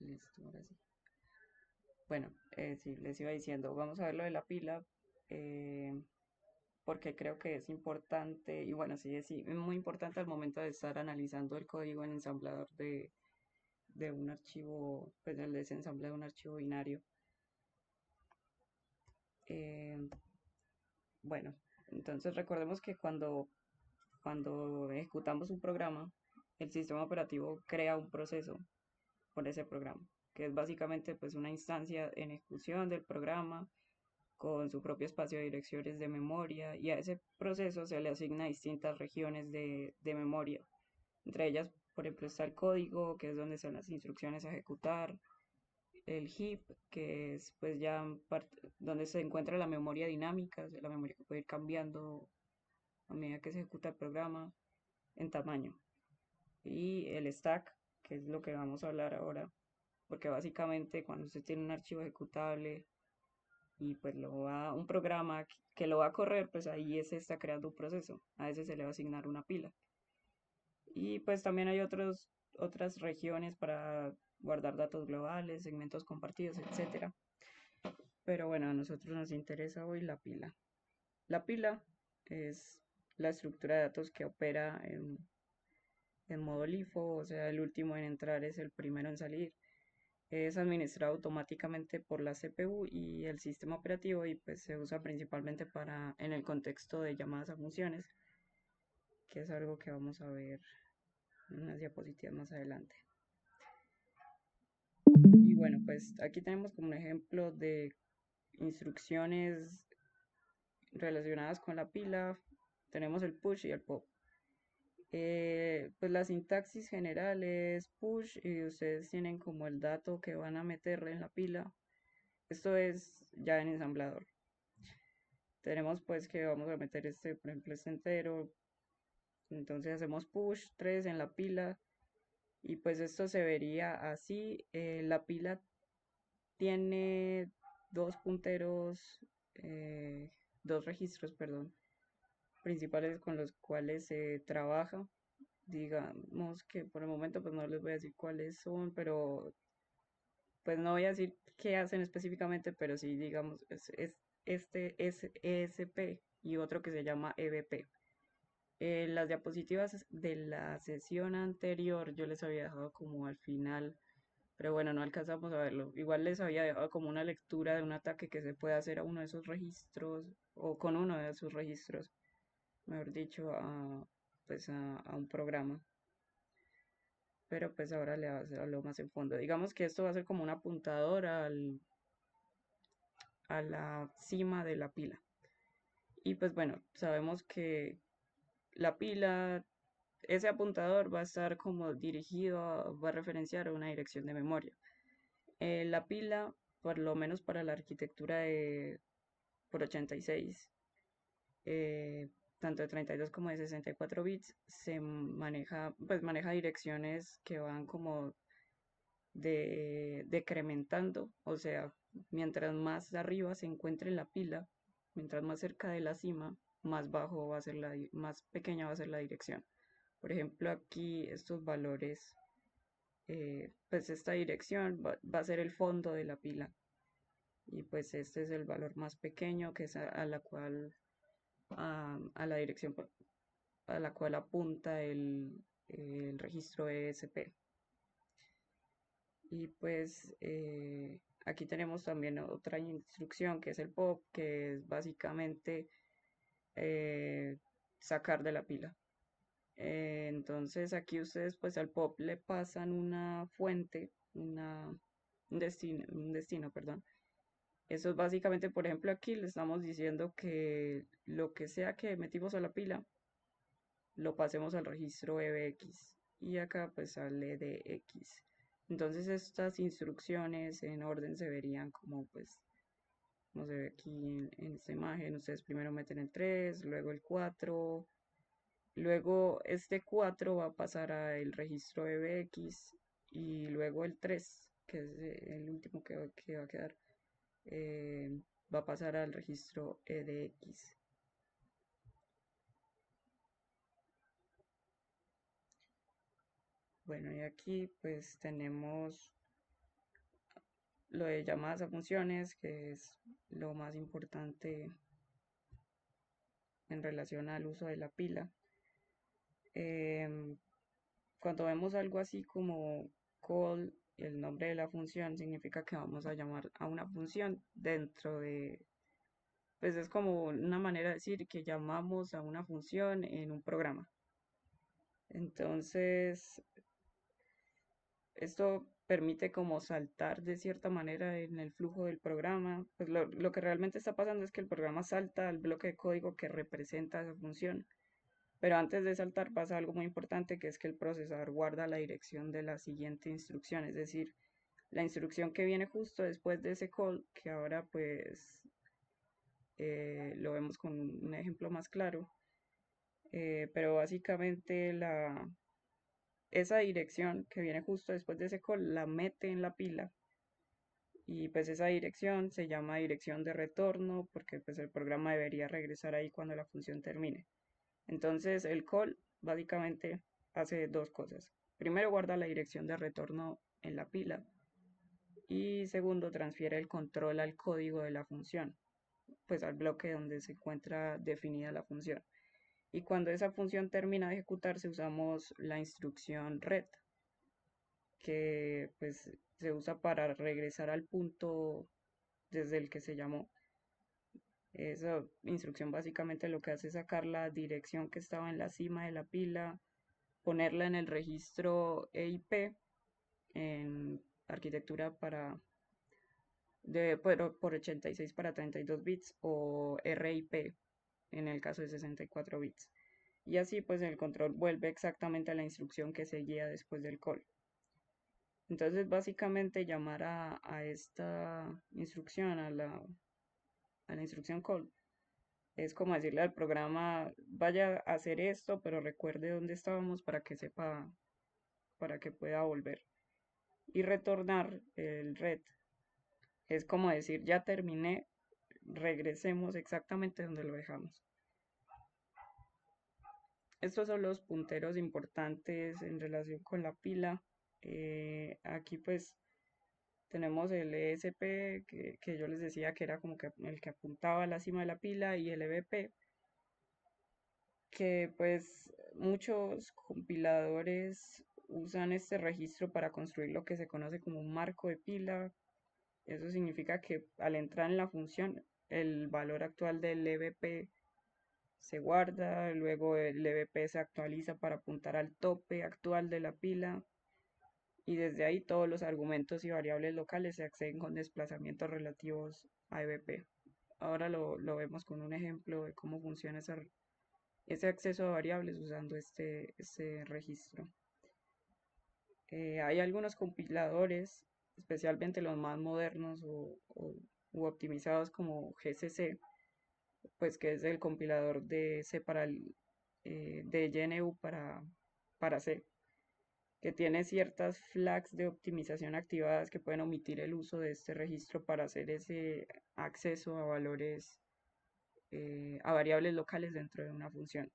Listo, ahora sí. Bueno, sí, les iba diciendo, vamos a ver lo de la pila, eh, porque creo que es importante, y bueno, sí, es muy importante al momento de estar analizando el código en ensamblador de un archivo, pues el desensamble de un archivo binario. Eh, bueno, entonces recordemos que cuando ejecutamos un programa, el sistema operativo crea un proceso por ese programa, que es básicamente pues una instancia en ejecución del programa con su propio espacio de direcciones de memoria, y a ese proceso se le asigna distintas regiones de memoria. Entre ellas, por ejemplo, está el código, que es donde están las instrucciones a ejecutar, el heap, que es pues ya donde se encuentra la memoria dinámica, la memoria que puede ir cambiando a medida que se ejecuta el programa en tamaño, y el stack, que es lo que vamos a hablar ahora, porque básicamente cuando usted tiene un archivo ejecutable y pues un programa que lo va a correr, pues ahí se está creando un proceso. A ese se le va a asignar una pila. Y pues también hay otras regiones para guardar datos globales, segmentos compartidos, etcétera. Pero bueno, a nosotros nos interesa hoy la pila. La pila es la estructura de datos que opera en modo LIFO, o sea, el último en entrar es el primero en salir. Es administrado automáticamente por la CPU y el sistema operativo, y pues se usa principalmente en el contexto de llamadas a funciones, que es algo que vamos a ver en unas diapositivas más adelante. Y bueno, pues aquí tenemos como un ejemplo de instrucciones relacionadas con la pila. Tenemos el push y el pop. Pues la sintaxis general es push y ustedes tienen como el dato que van a meterle en la pila. Esto es ya en ensamblador. Tenemos pues que vamos a meter este, por ejemplo, este entero. Entonces hacemos push 3 en la pila, y pues esto se vería así. La pila tiene dos punteros, eh, dos registros, perdón, principales con los cuales se trabaja. Digamos que por el momento pues no les voy a decir cuáles son, pero pues no voy a decir qué hacen específicamente, pero sí digamos este es ESP y otro que se llama EBP. Las diapositivas de la sesión anterior yo les había dejado como al final, pero bueno, no alcanzamos a verlo. Igual les había dejado como una lectura de un ataque que se puede hacer a uno de esos registros, o con uno de sus registros, mejor dicho, pues a un programa. Pero pues ahora le hablo más en fondo. Digamos que esto va a ser como un apuntador a la cima de la pila. Y pues bueno, sabemos que la pila, ese apuntador va a estar como dirigido, va a referenciar a una dirección de memoria. La pila, por lo menos para la arquitectura de por 86, eh, tanto de 32 como de 64 bits, pues maneja direcciones que van como decrementando, o sea, mientras más arriba se encuentre la pila, mientras más cerca de la cima, más bajo va a ser más pequeña va a ser la dirección. Por ejemplo, aquí estos valores, pues esta dirección va a ser el fondo de la pila, y pues este es el valor más pequeño, que es a la cual, a la dirección a la cual apunta el registro ESP. Y pues aquí tenemos también otra instrucción que es el pop, que es básicamente eh, sacar de la pila. Entonces aquí ustedes pues al pop le pasan una fuente, un destino, perdón. Eso es básicamente, por ejemplo, aquí le estamos diciendo que lo que sea que metimos a la pila, lo pasemos al registro EBX, y acá pues sale de X. Entonces estas instrucciones en orden se verían como pues, como se ve aquí en esta imagen. Ustedes primero meten el 3, luego el 4, luego este 4 va a pasar al registro EBX, y luego el 3, que es el último que va a quedar, eh, va a pasar al registro EDX. Bueno, y aquí pues tenemos lo de llamadas a funciones, que es lo más importante en relación al uso de la pila. Em, Cuando vemos algo así como call, el nombre de la función, significa que vamos a llamar a una función dentro de, pues es como una manera de decir que llamamos a una función en un programa. Entonces, esto permite como saltar de cierta manera en el flujo del programa. Pues lo que realmente está pasando es que el programa salta al bloque de código que representa esa función. Pero antes de saltar pasa algo muy importante, que es que el procesador guarda la dirección de la siguiente instrucción, es decir, la instrucción que viene justo después de ese call, que ahora pues lo vemos con un ejemplo más claro. Pero básicamente esa dirección que viene justo después de ese call la mete en la pila, y pues esa dirección se llama dirección de retorno porque pues el programa debería regresar ahí cuando la función termine. Entonces el call básicamente hace dos cosas. Primero, guarda la dirección de retorno en la pila, y segundo, transfiere el control al código de la función, pues al bloque donde se encuentra definida la función. Y cuando esa función termina de ejecutarse usamos la instrucción ret, que pues se usa para regresar al punto desde el que se llamó. Esa instrucción básicamente lo que hace es sacar la dirección que estaba en la cima de la pila, ponerla en el registro EIP en arquitectura por 86 para 32 bits, o RIP en el caso de 64 bits. Y así pues el control vuelve exactamente a la instrucción que seguía después del call. Entonces básicamente llamar a esta instrucción, a la instrucción call, es como decirle al programa, vaya a hacer esto, pero recuerde dónde estábamos para que sepa, para que pueda volver. Y retornar el red es como decir, ya terminé, regresemos exactamente donde lo dejamos. Estos son los punteros importantes en relación con la pila. Aquí pues tenemos el ESP, que yo les decía que era como que el que apuntaba a la cima de la pila, y el EBP, que pues muchos compiladores usan este registro para construir lo que se conoce como un marco de pila. Eso significa que al entrar en la función, el valor actual del EBP se guarda, luego el EBP se actualiza para apuntar al tope actual de la pila, y desde ahí todos los argumentos y variables locales se acceden con desplazamientos relativos a EBP. Ahora lo vemos con un ejemplo de cómo funciona ese acceso a variables usando este registro. Hay algunos compiladores, especialmente los más modernos u optimizados, como GCC, pues que es el compilador de C de GNU para C, que tiene ciertas flags de optimización activadas que pueden omitir el uso de este registro para hacer ese acceso a valores, a variables locales dentro de una función.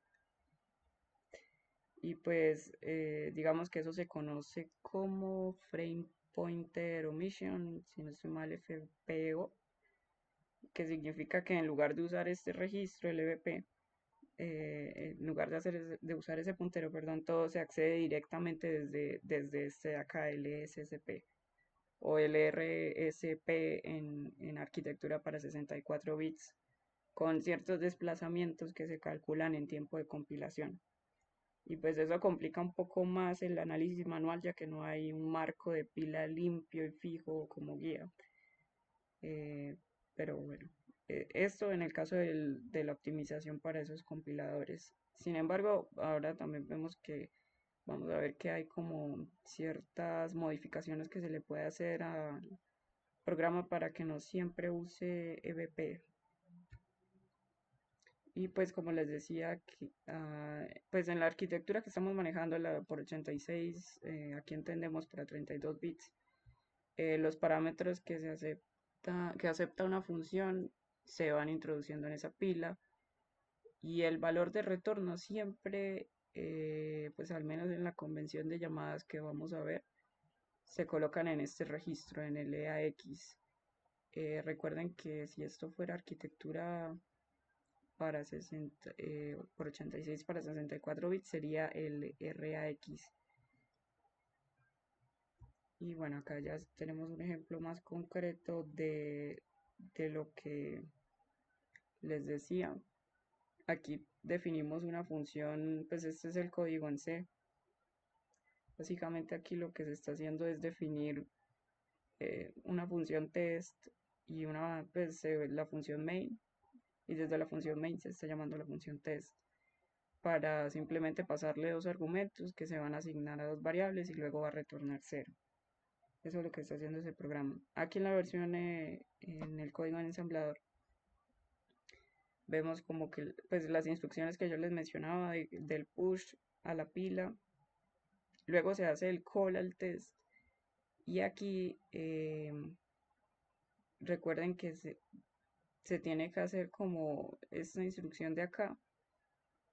Y pues digamos que eso se conoce como Frame Pointer Omission, si no estoy mal, FPO, que significa que en lugar de usar este registro, el EBP, en lugar de usar ese puntero, perdón, todo se accede directamente desde este de acá, el ESSP, o el RSP en arquitectura para 64 bits, con ciertos desplazamientos que se calculan en tiempo de compilación. Y pues eso complica un poco más el análisis manual, ya que no hay un marco de pila limpio y fijo como guía. Eh, pero bueno, esto en el caso de la optimización para esos compiladores. Sin embargo, ahora también vemos que vamos a ver que hay como ciertas modificaciones que se le puede hacer al programa para que no siempre use EBP. Y pues como les decía, pues en la arquitectura que estamos manejando, la por 86, aquí entendemos para 32 bits, los parámetros que acepta una función se van introduciendo en esa pila, y el valor de retorno siempre, pues al menos en la convención de llamadas que vamos a ver, se colocan en este registro, en el EAX. Recuerden que si esto fuera arquitectura para 60, por 86 para 64 bits sería el RAX. Y bueno, acá ya tenemos un ejemplo más concreto de lo que les decía. Aquí definimos una función, pues este es el código en C. Básicamente aquí lo que se está haciendo es definir una función test y pues, la función main, y desde la función main se está llamando la función test para simplemente pasarle dos argumentos que se van a asignar a dos variables y luego va a retornar cero. Eso es lo que está haciendo ese programa. Aquí en la versión, en el código en ensamblador, vemos como que pues las instrucciones que yo les mencionaba del push a la pila, luego se hace el call al test y aquí recuerden que se tiene que hacer como esta instrucción de acá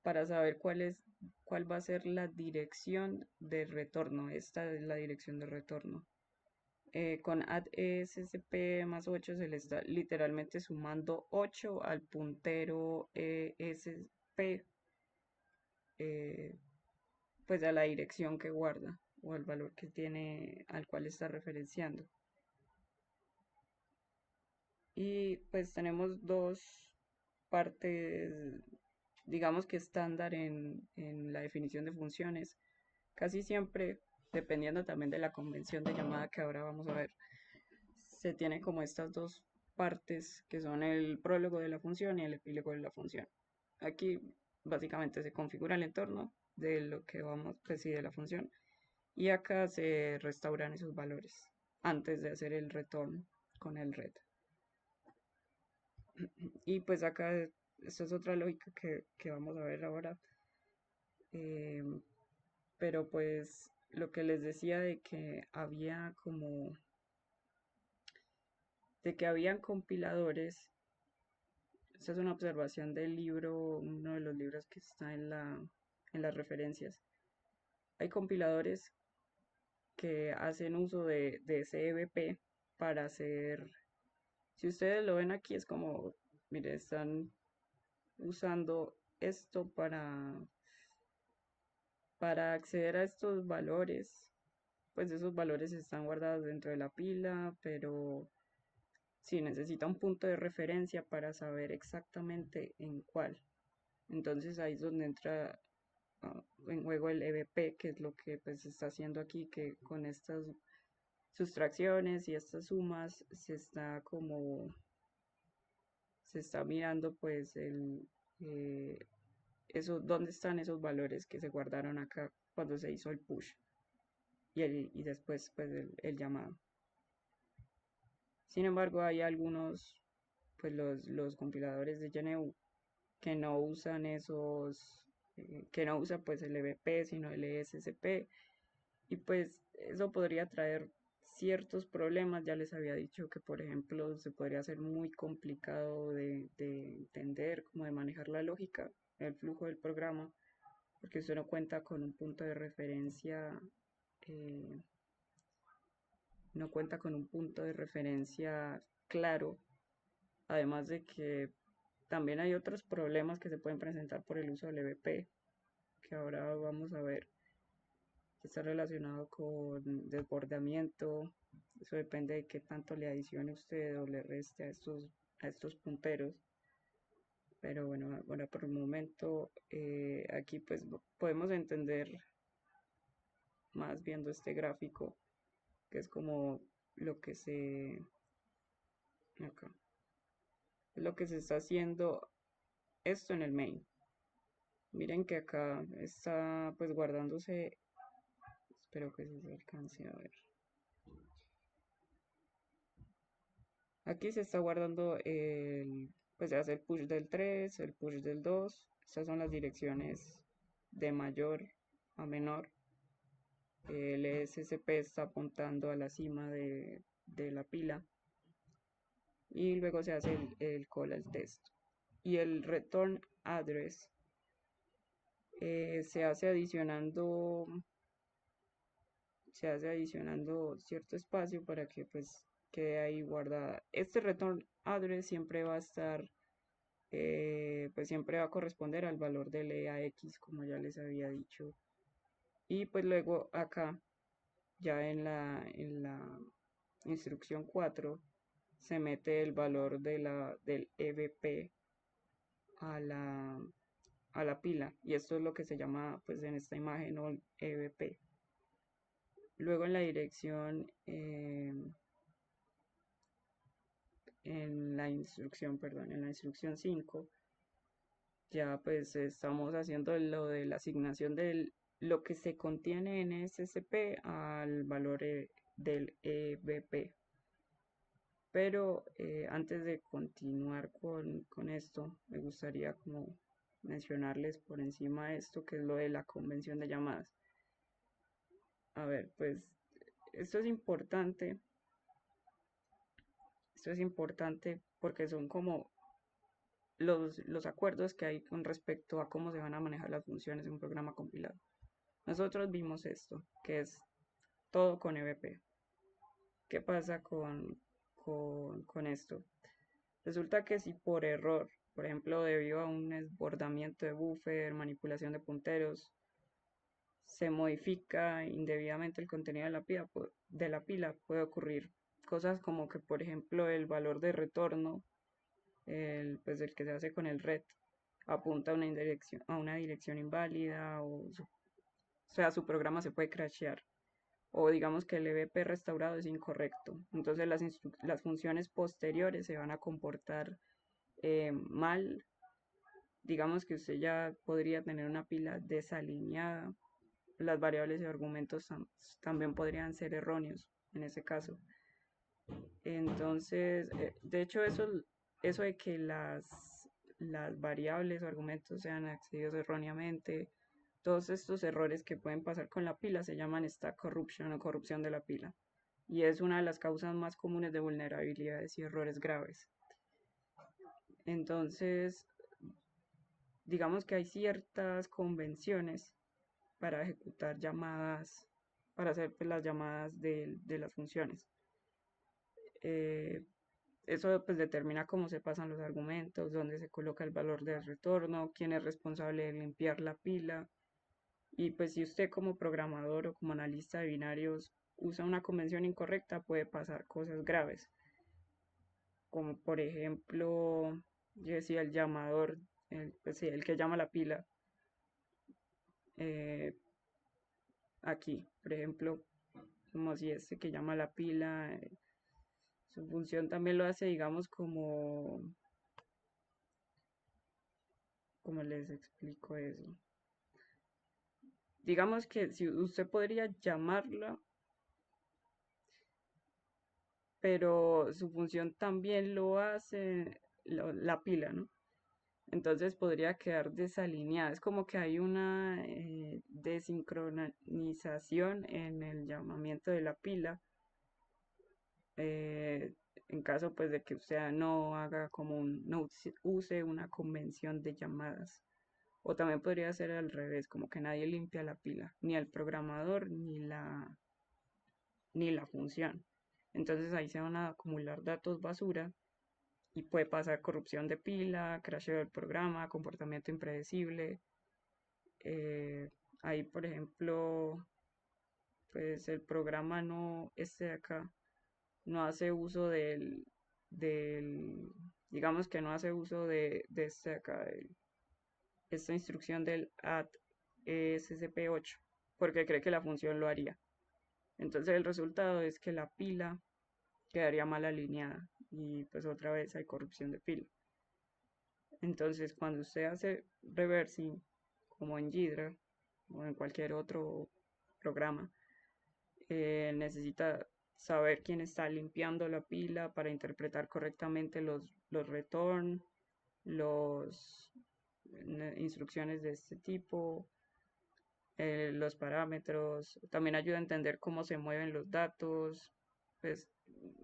para saber cuál va a ser la dirección de retorno. Esta es la dirección de retorno. Con add ESCP más 8 se le está literalmente sumando 8 al puntero ESP, eh, pues a la dirección que guarda o al valor que tiene al cual está referenciando. Y pues tenemos dos partes, digamos que estándar en la definición de funciones. Casi siempre, dependiendo también de la convención de llamada que ahora vamos a ver, se tiene como estas dos partes que son el prólogo de la función y el epílogo de la función. Aquí básicamente se configura el entorno de lo que vamos, pues sí, de la función, y acá se restauran esos valores antes de hacer el retorno con el red. Y pues acá, esta es otra lógica que vamos a ver ahora. Eh, pero pues lo que les decía de que había como, de que habían compiladores, esta es una observación del libro, uno de los libros que está en las referencias. Hay compiladores que hacen uso de CVP para hacer, si ustedes lo ven aquí, es como, mire, están usando esto para acceder a estos valores. Pues esos valores están guardados dentro de la pila, pero sí necesita un punto de referencia para saber exactamente en cuál. Entonces ahí es donde entra en juego el EVP, que es lo que pues se está haciendo aquí, que con estas sustracciones y estas sumas se está mirando pues dónde están esos valores que se guardaron acá cuando se hizo el push y después pues el llamado. Sin embargo, hay algunos, pues los compiladores de GNU que no usan que no usan pues el EVP, sino el ESCP, y pues eso podría traer ciertos problemas. Ya les había dicho que, por ejemplo, se podría hacer muy complicado de entender, como de manejar la lógica, el flujo del programa, porque usted no cuenta con un punto de referencia, eh, no cuenta con un punto de referencia claro, además de que también hay otros problemas que se pueden presentar por el uso del EVP, que ahora vamos a ver, que está relacionado con desbordamiento. Eso depende de qué tanto le adicione usted o le reste a estos punteros. Pero bueno, ahora por el momento aquí pues podemos entender más viendo este gráfico, que es como lo que acá, lo que se está haciendo esto en el main. Miren que acá está pues guardándose, espero que se alcance a ver. Aquí se está guardando pues se hace el push del 3, el push del 2. Estas son las direcciones de mayor a menor. El SCP está apuntando a la cima de la pila. Y luego se hace el call al test. Y el return address se hace adicionando se hace adicionando cierto espacio para que pues quede ahí guardada. Este return address siempre va a estar, pues siempre va a corresponder al valor del EAX, como ya les había dicho. Y pues luego acá, ya en la instrucción 4, se mete el valor del EBP a la pila. Y esto es lo que se llama, pues en esta imagen, un EBP. Luego en la dirección, en la instrucción, perdón, en la instrucción 5, ya pues estamos haciendo lo de la asignación de lo que se contiene en SSP al valor del EBP. Pero antes de continuar con esto, me gustaría como mencionarles por encima esto, que es lo de la convención de llamadas. A ver, pues esto es importante. Esto es importante porque son como los acuerdos que hay con respecto a cómo se van a manejar las funciones en un programa compilado. Nosotros vimos esto, que es todo con EBP. ¿Qué pasa con esto? Resulta que si por error, por ejemplo, debido a un desbordamiento de buffer, manipulación de punteros, se modifica indebidamente el contenido de la pila, puede ocurrir cosas como que, por ejemplo, el valor de retorno, pues el que se hace con el red, apunta a una dirección inválida, o sea, su programa se puede crashear, o digamos que el EBP restaurado es incorrecto. Entonces las funciones posteriores se van a comportar mal. Digamos que usted ya podría tener una pila desalineada. Las variables y argumentos también podrían ser erróneos en ese caso. Entonces, de hecho, eso de que las variables o argumentos sean accedidos erróneamente, todos estos errores que pueden pasar con la pila se llaman stack corruption o corrupción de la pila. Y es una de las causas más comunes de vulnerabilidades y errores graves. Entonces, digamos que hay ciertas convenciones para ejecutar llamadas, para hacer pues, las llamadas de las funciones. Eh, Eso pues determina cómo se pasan los argumentos, dónde se coloca el valor de retorno, quién es responsable de limpiar la pila. Y pues si usted como programador o como analista de binarios usa una convención incorrecta, puede pasar cosas graves. Como por ejemplo, yo decía el llamador, pues sí, el que llama la pila. eh, Aquí, por ejemplo, como si este que llama la pila, su función también lo hace, digamos, como les explico eso. Digamos que si usted podría llamarla, pero su función también lo hace la pila, ¿no? Entonces podría quedar desalineada. Es como que hay una desincronización en el llamamiento de la pila. eh, en caso pues de que usted no haga no use una convención de llamadas. O también podría ser al revés, como que nadie limpia la pila, ni el programador ni la función. Entonces ahí se van a acumular datos basura y puede pasar corrupción de pila, crasheo del programa, comportamiento impredecible. eh, Ahí, por ejemplo, pues el programa no, este de acá, no hace uso digamos que no hace uso de este de acá, esta instrucción del add ssp8, porque cree que la función lo haría. Entonces el resultado es que la pila quedaría mal alineada y pues otra vez hay corrupción de pila. Entonces cuando usted hace reversing, como en Ghidra o en cualquier otro programa, necesita saber quién está limpiando la pila para interpretar correctamente los return, los instrucciones de este tipo, los parámetros. También ayuda a entender cómo se mueven los datos, pues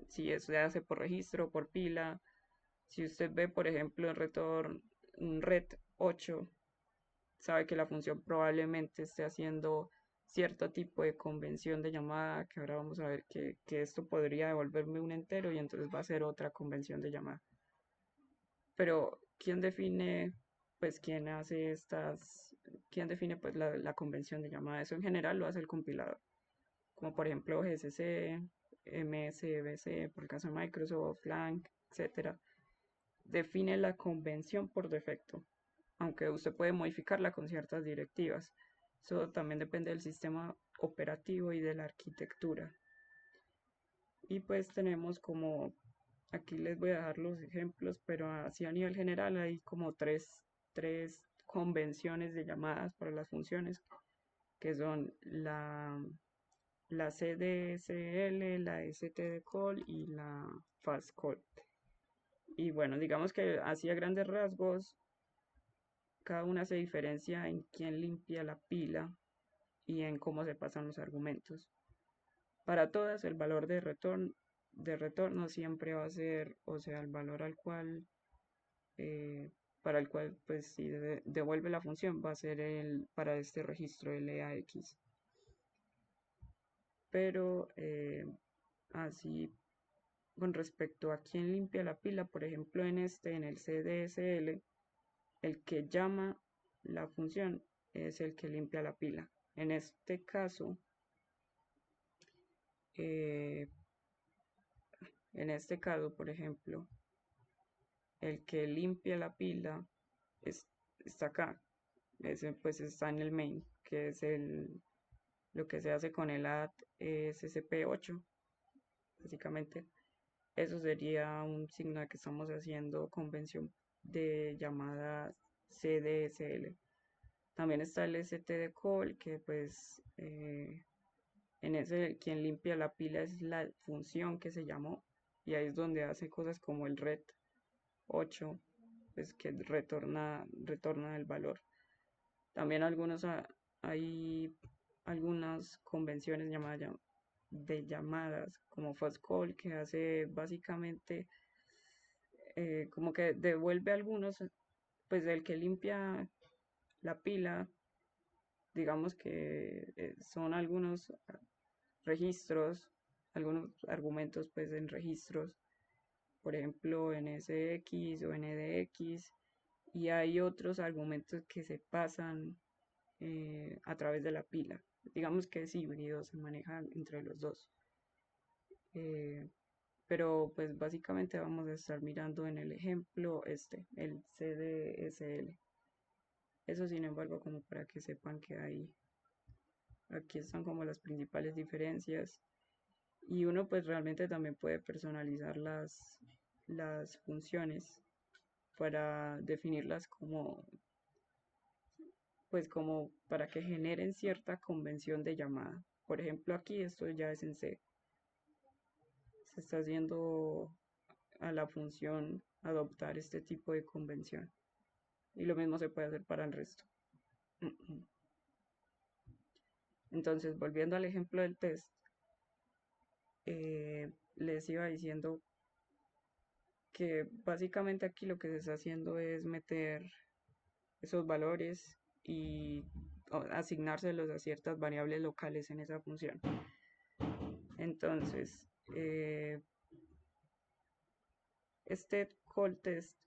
si eso se hace por registro o por pila. Si usted ve, por ejemplo, en return un red 8, sabe que la función probablemente esté haciendo cierto tipo de convención de llamada, que ahora vamos a ver que esto podría devolverme un entero y entonces va a ser otra convención de llamada. Pero, ¿quién define, pues, quién define, pues, la convención de llamada? Eso en general lo hace el compilador, como por ejemplo GCC, MSBC, por el caso de Microsoft, Lang, etcétera. Define la convención por defecto, aunque usted puede modificarla con ciertas directivas. Eso también depende del sistema operativo y de la arquitectura. Y pues tenemos como, aquí les voy a dejar los ejemplos, pero así a nivel general hay como tres convenciones de llamadas para las funciones, que son la CDSL, la STD-call y la fastcall. Y bueno, digamos que así a grandes rasgos, cada una se diferencia en quién limpia la pila y en cómo se pasan los argumentos. Para todas, el valor de retorno siempre va a ser, o sea, el valor al cual, eh, para el cual, pues, si devuelve la función, va a ser para este registro LAX. Pero, así, con respecto a quién limpia la pila, por ejemplo, en el CDSL, el que llama la función es el que limpia la pila. En este caso, eh, por ejemplo, el que limpia la pila está acá. Ese pues está en el main, que es lo que se hace con el add SCP-8, básicamente. Eso sería un signo de que estamos haciendo convención de llamada CDSL. También está el STD call, que pues en ese quien limpia la pila es la función que se llamó, y ahí es donde hace cosas como el ret 8, pues que retorna el valor. También hay algunas convenciones de llamadas como fast call, que hace básicamente como que devuelve algunos, pues el que limpia la pila, digamos que son algunos registros, algunos argumentos pues en registros, por ejemplo NSX o NDX, y hay otros argumentos que se pasan a través de la pila. Digamos que es híbrido, se maneja entre los dos. Eh, pero pues básicamente vamos a estar mirando en el ejemplo el CDSL. Eso sin embargo como para que sepan que aquí están como las principales diferencias. Y uno pues realmente también puede personalizar las funciones para definirlas como para que generen cierta convención de llamada. Por ejemplo, aquí esto ya es en C. Se está haciendo a la función adoptar este tipo de convención. Y lo mismo se puede hacer para el resto. Entonces, volviendo al ejemplo del test, les iba diciendo que básicamente aquí lo que se está haciendo es meter esos valores y asignárselos a ciertas variables locales en esa función. Entonces, este call test,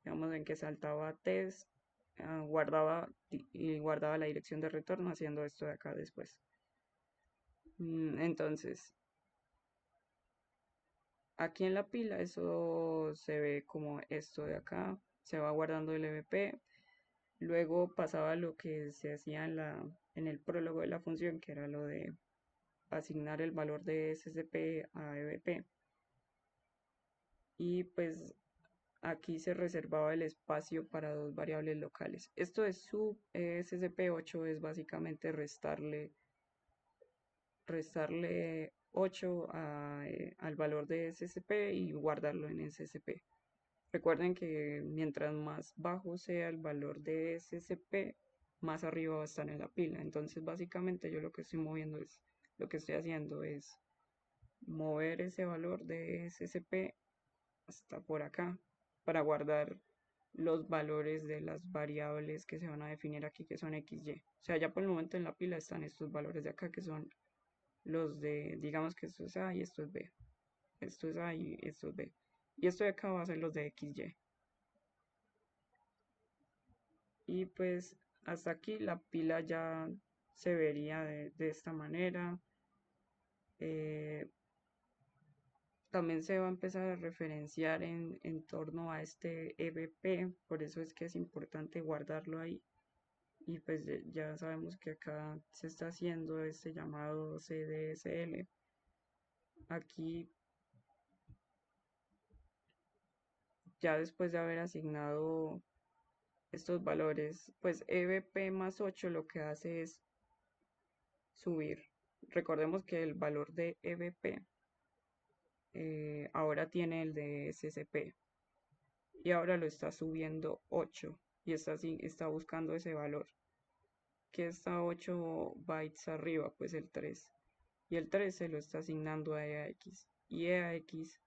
digamos en que saltaba test, guardaba la dirección de retorno haciendo esto de acá después. Entonces, aquí en la pila eso se ve como esto de acá, se va guardando el EBP, luego pasaba lo que se hacía en el prólogo de la función, que era lo de asignar el valor de SCP a EBP. Y pues aquí se reservaba el espacio para dos variables locales. Esto de sub SCP-8 es básicamente restarle 8 al valor de SCP y guardarlo en SCP. Recuerden que mientras más bajo sea el valor de SCP, más arriba va a estar en la pila. Entonces básicamente yo lo que estoy haciendo es mover ese valor de SCP hasta por acá para guardar los valores de las variables que se van a definir aquí, que son x, y. O sea, ya por el momento en la pila están estos valores de acá, que son los de, digamos que esto es A y esto es B. Esto es A y esto es B. Y esto de acá va a ser los de x, y. Y pues hasta aquí la pila ya se vería de esta manera. Eh, También se va a empezar a referenciar en torno a este EBP, por eso es que es importante guardarlo ahí. Y pues ya sabemos que acá se está haciendo este llamado CDSL. Aquí, ya después de haber asignado estos valores, pues EBP más 8 lo que hace es subir. Recordemos que el valor de EBP ahora tiene el de SCP y ahora lo está subiendo 8 y está buscando ese valor que está 8 bytes arriba, pues el 3. Y el 3 se lo está asignando a EAX. Y EAX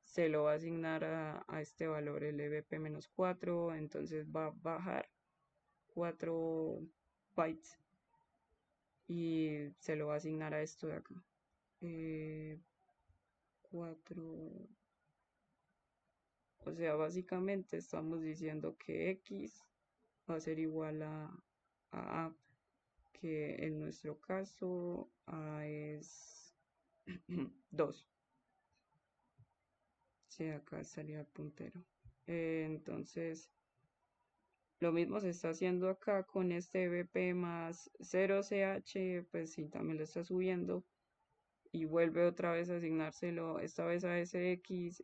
se lo va a asignar a este valor, el EBP-4, entonces va a bajar 4 bytes y se lo va a asignar a esto de acá. 4, o sea, básicamente estamos diciendo que X va a ser igual a, que en nuestro caso A es 2. Sí, acá estaría el puntero. Entonces, lo mismo se está haciendo acá con este BP más 0CH, pues sí, también lo está subiendo y vuelve otra vez a asignárselo, esta vez a SX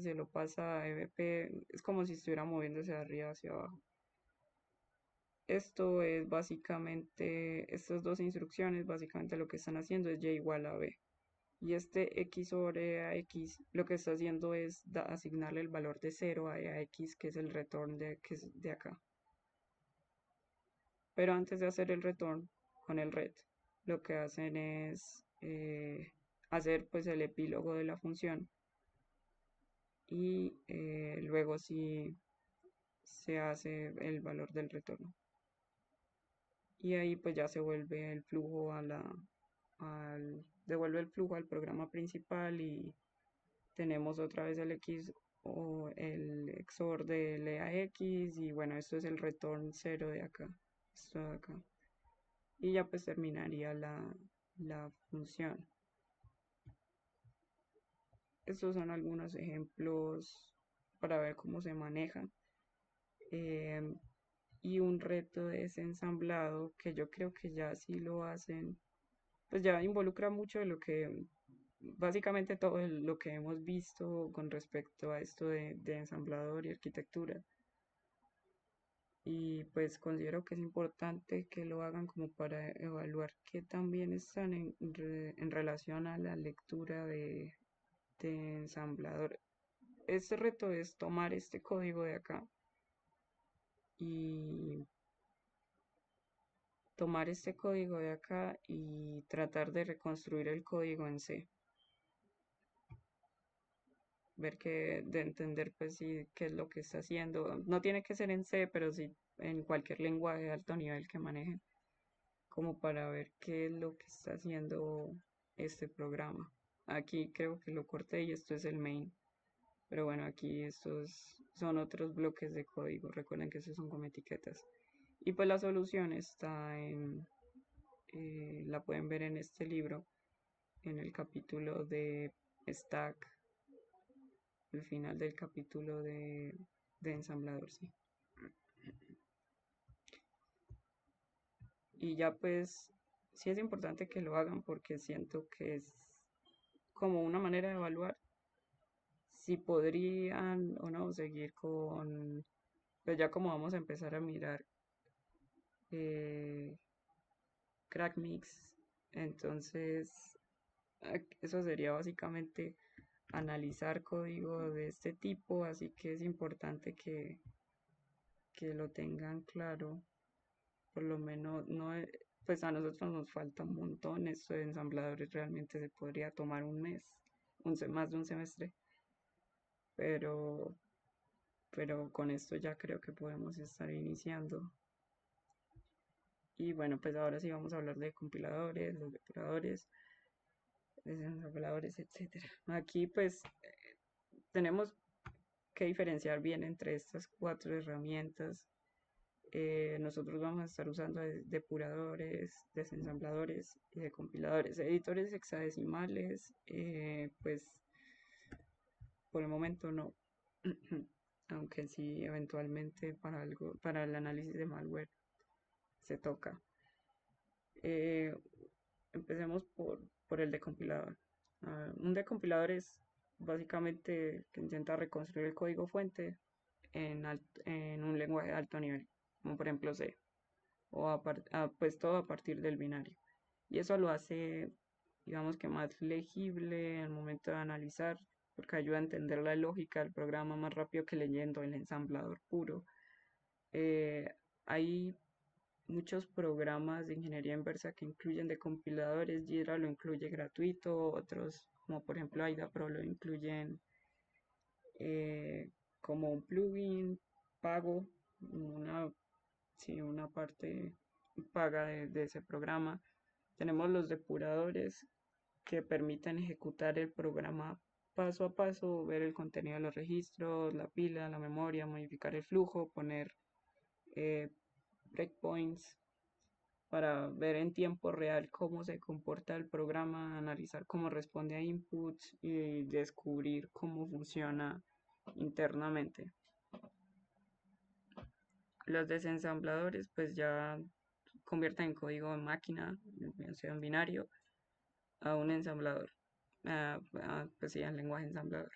se lo pasa a EBP, es como si estuviera moviéndose de arriba hacia abajo. Esto es básicamente, estas dos instrucciones, básicamente lo que están haciendo es y igual a b. Y este x sobre ax lo que está haciendo es asignarle el valor de 0 a ax, que es el return que es de acá. Pero antes de hacer el return con el ret, lo que hacen es hacer pues el epílogo de la función y luego sí se hace el valor del retorno. Y ahí pues ya se vuelve el flujo devuelve el flujo al programa principal y tenemos otra vez el X o el XOR del EAX y bueno, esto es el return 0 de acá, esto de acá. Y ya pues terminaría la función. Estos son algunos ejemplos para ver cómo se maneja. Em, y un reto de desensamblado que yo creo que ya sí lo hacen, pues ya involucra mucho de lo que, básicamente todo lo que hemos visto con respecto a esto de ensamblador y arquitectura. Y pues considero que es importante que lo hagan como para evaluar qué también están en relación a la lectura de ensamblador. Este reto es tomar este código de acá y tomar este código de acá y tratar de reconstruir el código en C. Ver que, de entender pues sí qué es lo que está haciendo. No tiene que ser en C, pero sí en cualquier lenguaje de alto nivel que manejen, como para ver qué es lo que está haciendo este programa. Aquí creo que lo corté y esto es el main. Pero bueno, aquí estos son otros bloques de código. Recuerden que estos son como etiquetas. Y pues la solución está la pueden ver en este libro, en el capítulo de Stack, el final del capítulo de ensamblador, sí. Y ya pues sí es importante que lo hagan porque siento que es como una manera de evaluar si podrían o no seguir con, pues ya como vamos a empezar a mirar eh, crack mix, entonces eso sería básicamente analizar código de este tipo, así que es importante que lo tengan claro, por lo menos no, pues a nosotros nos falta un montón, esto de ensambladores realmente se podría tomar un mes, más de un semestre, pero pero con esto ya creo que podemos estar iniciando. Y bueno, pues ahora sí vamos a hablar de compiladores, los depuradores, desensambladores, etcétera. Aquí pues tenemos que diferenciar bien entre estas cuatro herramientas. Nosotros vamos a estar usando depuradores, desensambladores y decompiladores. Editores hexadecimales, pues por el momento no. Aunque sí eventualmente para algo, para el análisis de malware se toca. Eh, Empecemos por el decompilador. Un decompilador es básicamente que intenta reconstruir el código fuente en un lenguaje de alto nivel, como por ejemplo C, o pues todo a partir del binario. Y eso lo hace, digamos que más legible al momento de analizar, porque ayuda a entender la lógica del programa más rápido que leyendo el ensamblador puro. Eh, Hay muchos programas de ingeniería inversa que incluyen decompiladores. Jira lo incluye gratuito, otros como por ejemplo AIDA Pro lo incluyen como un plugin pago, una, sí, una parte paga de ese programa. Tenemos los depuradores que permiten ejecutar el programa paso a paso, ver el contenido de los registros, la pila, la memoria, modificar el flujo, poner eh, breakpoints para ver en tiempo real cómo se comporta el programa, analizar cómo responde a inputs y descubrir cómo funciona internamente. Los desensambladores pues ya convierten el código de máquina, o sea, en binario, a un ensamblador, pues sí, al lenguaje ensamblador.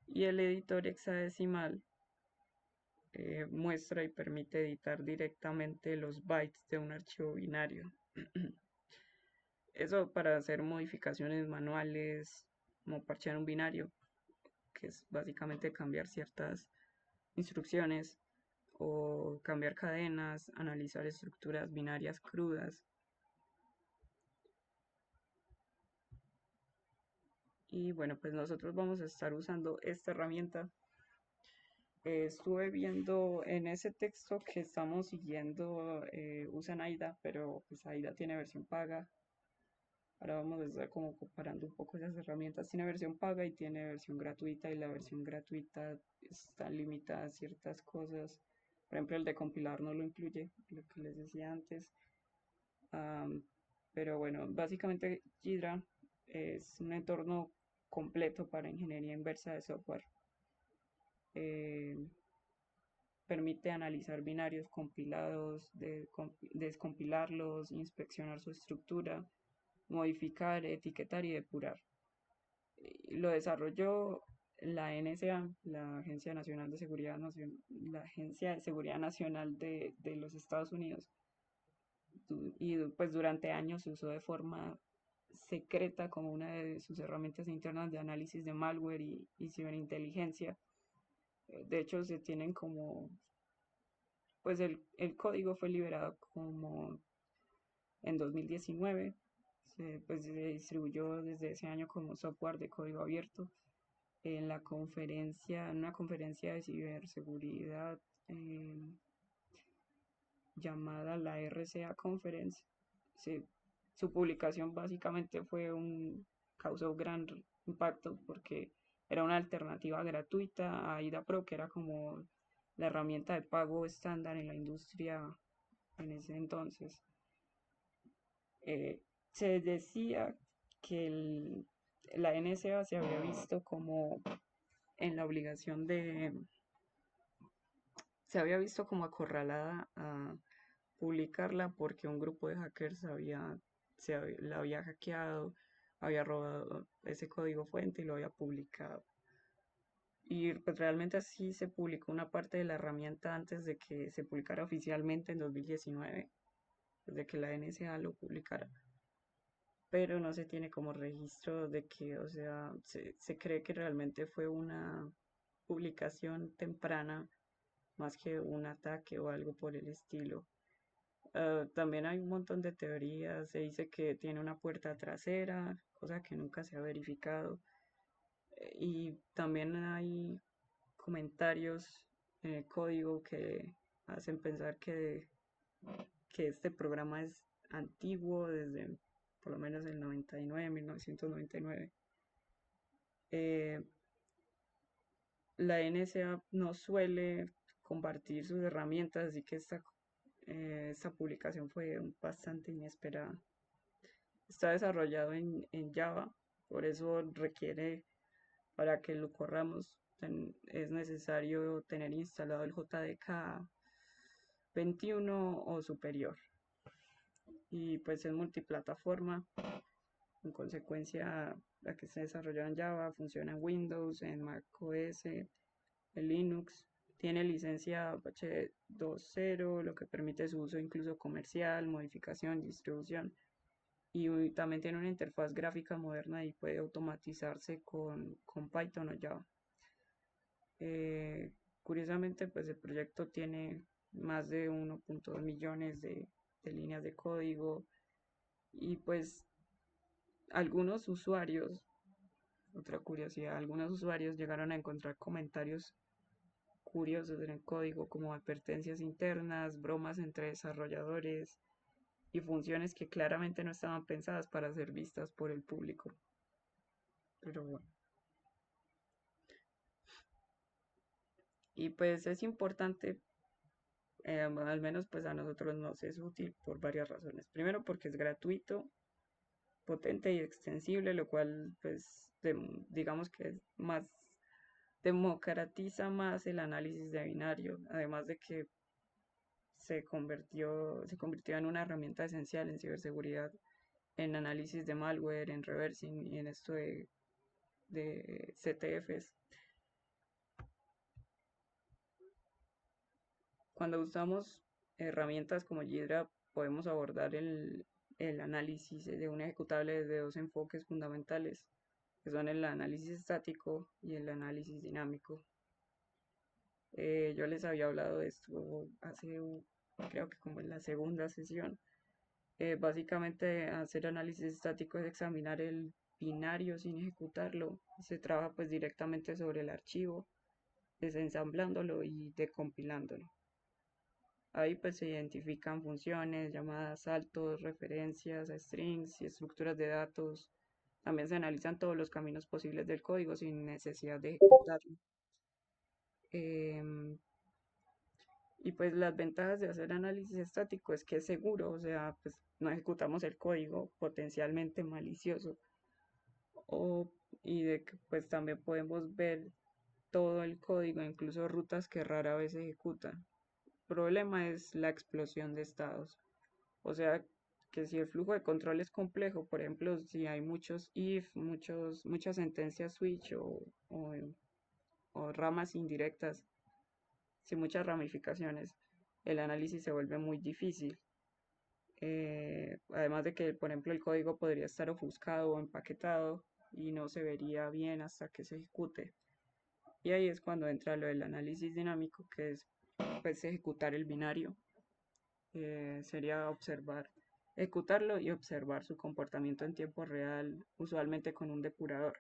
Y el editor hexadecimal muestra y permite editar directamente los bytes de un archivo binario. Eso para hacer modificaciones manuales, como parchear un binario, que es básicamente cambiar ciertas instrucciones o cambiar cadenas, analizar estructuras binarias crudas. Y bueno, pues nosotros vamos a estar usando esta herramienta. Estuve viendo en ese texto que estamos siguiendo, usan AIDA, pero pues AIDA tiene versión paga. Ahora vamos a estar como comparando un poco esas herramientas. Tiene versión paga y tiene versión gratuita, y la versión gratuita está limitada a ciertas cosas. Por ejemplo, el de compilar no lo incluye, lo que les decía antes. Am, pero bueno, básicamente Jira es un entorno completo para ingeniería inversa de software. Eh, Permite analizar binarios compilados, descompilarlos, inspeccionar su estructura, modificar, etiquetar y depurar. Lo desarrolló la NSA, la Agencia Nacional de Seguridad la Agencia de Seguridad Nacional de los Estados Unidos. Y pues durante años se usó de forma secreta como una de sus herramientas internas de análisis de malware y ciberinteligencia. De hecho, se tienen como, pues el código fue liberado como en 2019. Pues se distribuyó desde ese año como software de código abierto. En una conferencia de ciberseguridad eh, llamada la RCA Conference. Se- Su publicación básicamente causó gran impacto porque era una alternativa gratuita a AIDA Pro, que era como la herramienta de pago estándar en la industria en ese entonces. Se decía que la NSA se había visto como en la obligación se había visto como acorralada a publicarla porque un grupo de hackers la había hackeado, había robado ese código fuente y lo había publicado. Y pues realmente así se publicó una parte de la herramienta antes de que se publicara oficialmente en 2019, desde que la NSA lo publicara. Pero no se tiene como registro de que, o sea, se cree que realmente fue una publicación temprana más que un ataque o algo por el estilo. También hay un montón de teorías. Se dice que tiene una puerta trasera, cosa que nunca se ha verificado. Y también hay comentarios en el código que hacen pensar que este programa es antiguo desde por lo menos el 99, 1999. Eh, la NSA no suele compartir sus herramientas, así que esta publicación fue bastante inesperada. Está desarrollado en Java, por eso requiere, para que lo corramos, es necesario tener instalado el JDK 21 o superior. Y pues es multiplataforma, en consecuencia la que se desarrolla en Java funciona en Windows, en Mac OS, en Linux. Tiene licencia Apache 2.0, lo que permite su uso incluso comercial, modificación, distribución. Y también tiene una interfaz gráfica moderna y puede automatizarse con Python o Java. Eh, Curiosamente, pues el proyecto tiene más de 1.2 millones de líneas de código y pues algunos usuarios, otra curiosidad, algunos usuarios llegaron a encontrar comentarios curiosos en el código como advertencias internas, bromas entre desarrolladores y funciones que claramente no estaban pensadas para ser vistas por el público. Pero bueno. Y pues es importante, al menos pues a nosotros nos es útil por varias razones. Primero porque es gratuito, potente y extensible, lo cual pues digamos que es más democratiza más el análisis de binario, además de que se convirtió en una herramienta esencial en ciberseguridad, en análisis de malware, en reversing y en esto de CTFs. Cuando usamos herramientas como Hydra, podemos abordar el análisis de un ejecutable desde dos enfoques fundamentales, que son el análisis estático y el análisis dinámico. Yo les había hablado de esto hace, creo que como en la segunda sesión. Básicamente, hacer análisis estático es examinar el binario sin ejecutarlo. Se trabaja pues directamente sobre el archivo, desensamblándolo y decompilándolo. Ahí pues se identifican funciones, llamadas, saltos, referencias a strings y estructuras de datos. También se analizan todos los caminos posibles del código sin necesidad de ejecutarlo. Em, y pues las ventajas de hacer análisis estático es que es seguro, o sea, pues no ejecutamos el código potencialmente malicioso. O, y de que pues también podemos ver todo el código, incluso rutas que rara vez se ejecutan. El problema es la explosión de estados. O sea, que si el flujo de control es complejo, por ejemplo, si hay muchos if, muchas sentencias switch o ramas indirectas, sin muchas ramificaciones, el análisis se vuelve muy difícil. Además de que, por ejemplo, el código podría estar ofuscado o empaquetado y no se vería bien hasta que se ejecute. Y ahí es cuando entra lo del análisis dinámico, que es pues ejecutar el binario. Sería ejecutarlo y observar su comportamiento en tiempo real, usualmente con un depurador.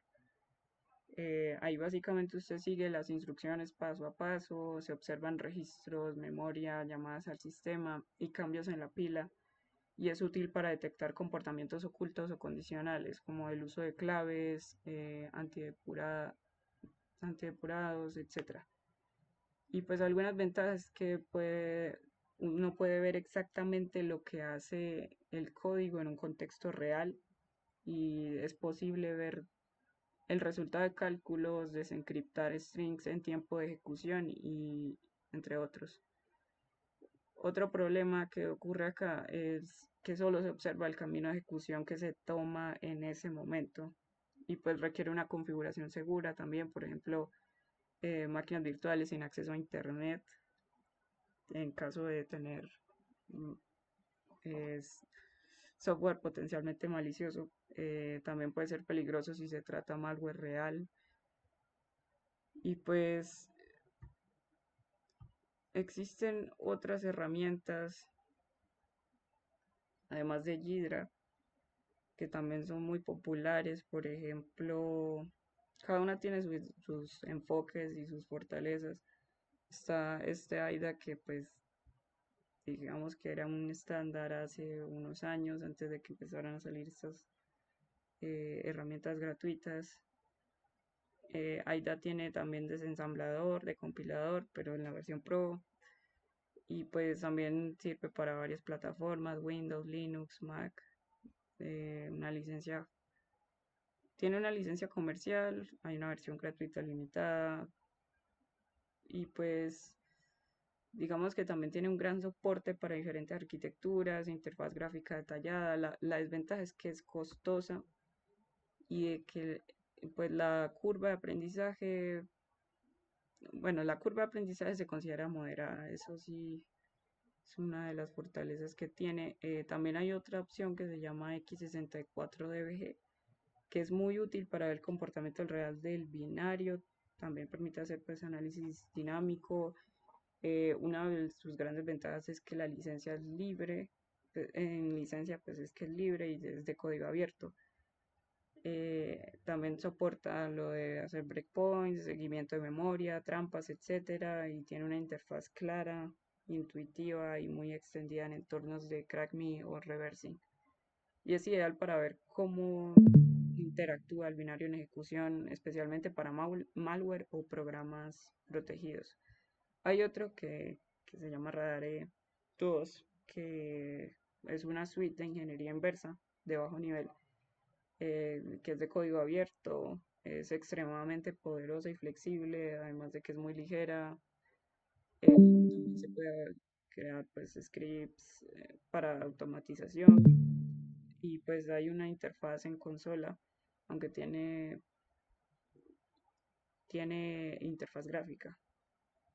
Ahí básicamente usted sigue las instrucciones paso a paso, se observan registros, memoria, llamadas al sistema y cambios en la pila, y es útil para detectar comportamientos ocultos o condicionales, como el uso de claves, antidepurados, etc. Y pues algunas ventajas que uno puede ver exactamente lo que hace el código en un contexto real y es posible ver el resultado de cálculos, desencriptar strings en tiempo de ejecución y entre otros. Otro problema que ocurre acá es que solo se observa el camino de ejecución que se toma en ese momento y pues requiere una configuración segura también, por ejemplo, máquinas virtuales sin acceso a internet en caso de tener mm, software potencialmente malicioso. También puede ser peligroso si se trata malware real. Y pues existen otras herramientas, además de Hydra, que también son muy populares. Por ejemplo, cada una tiene sus enfoques y sus fortalezas. Está este AIDA que pues digamos que era un estándar hace unos años antes de que empezaran a salir estas herramientas gratuitas. AIDA tiene también desensamblador, decompilador, pero en la versión Pro. Y pues también sirve para varias plataformas, Windows, Linux, Mac. Una licencia, tiene una licencia comercial, hay una versión gratuita limitada. Y pues digamos que también tiene un gran soporte para diferentes arquitecturas, interfaz gráfica detallada. La desventaja es que es costosa y de que pues la curva de aprendizaje, bueno, la curva de aprendizaje se considera moderada, eso sí es una de las fortalezas que tiene. También hay otra opción que se llama X64DBG, que es muy útil para ver el comportamiento real del binario. También permite hacer pues análisis dinámico. Una de sus grandes ventajas es que la licencia es libre. En licencia pues es que es libre y es de código abierto. También soporta lo de hacer breakpoints, seguimiento de memoria, trampas, etcétera, y tiene una interfaz clara, intuitiva y muy extendida en entornos de CrackMe o reversing. Y es ideal para ver cómo interactúa el binario en ejecución, especialmente para malware o programas protegidos. Hay otro que se llama Radare 2, que es una suite de ingeniería inversa de bajo nivel, que es de código abierto, es extremadamente poderosa y flexible, además de que es muy ligera. También se puede crear pues scripts para automatización y pues hay una interfaz en consola, aunque tiene interfaz gráfica.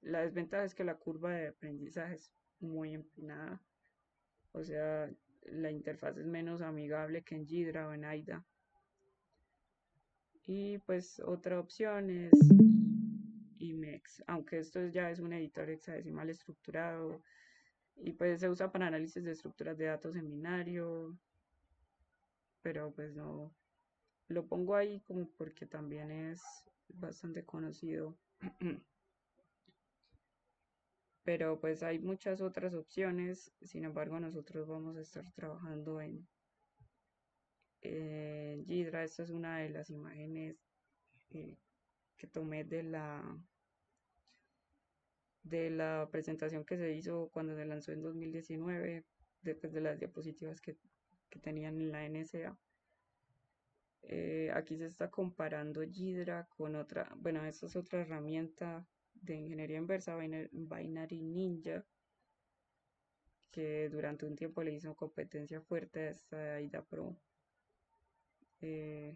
La desventaja es que la curva de aprendizaje es muy empinada, o sea, la interfaz es menos amigable que en Ghidra o en AIDA. Y pues otra opción es Emacs, aunque esto ya es un editor hexadecimal estructurado y pues se usa para análisis de estructuras de datos en binario, pero pues no lo pongo ahí como porque también es bastante conocido. Pero pues hay muchas otras opciones, sin embargo nosotros vamos a estar trabajando en Ghidra. Esta es una de las imágenes eh, que tomé de la presentación que se hizo cuando se lanzó en 2019, después de las diapositivas que tenían en la NSA. Aquí se está comparando Ghidra con otra, bueno, esta es otra herramienta de ingeniería inversa, Binary Ninja, que durante un tiempo le hizo competencia fuerte a esta AIDA Pro. Eh,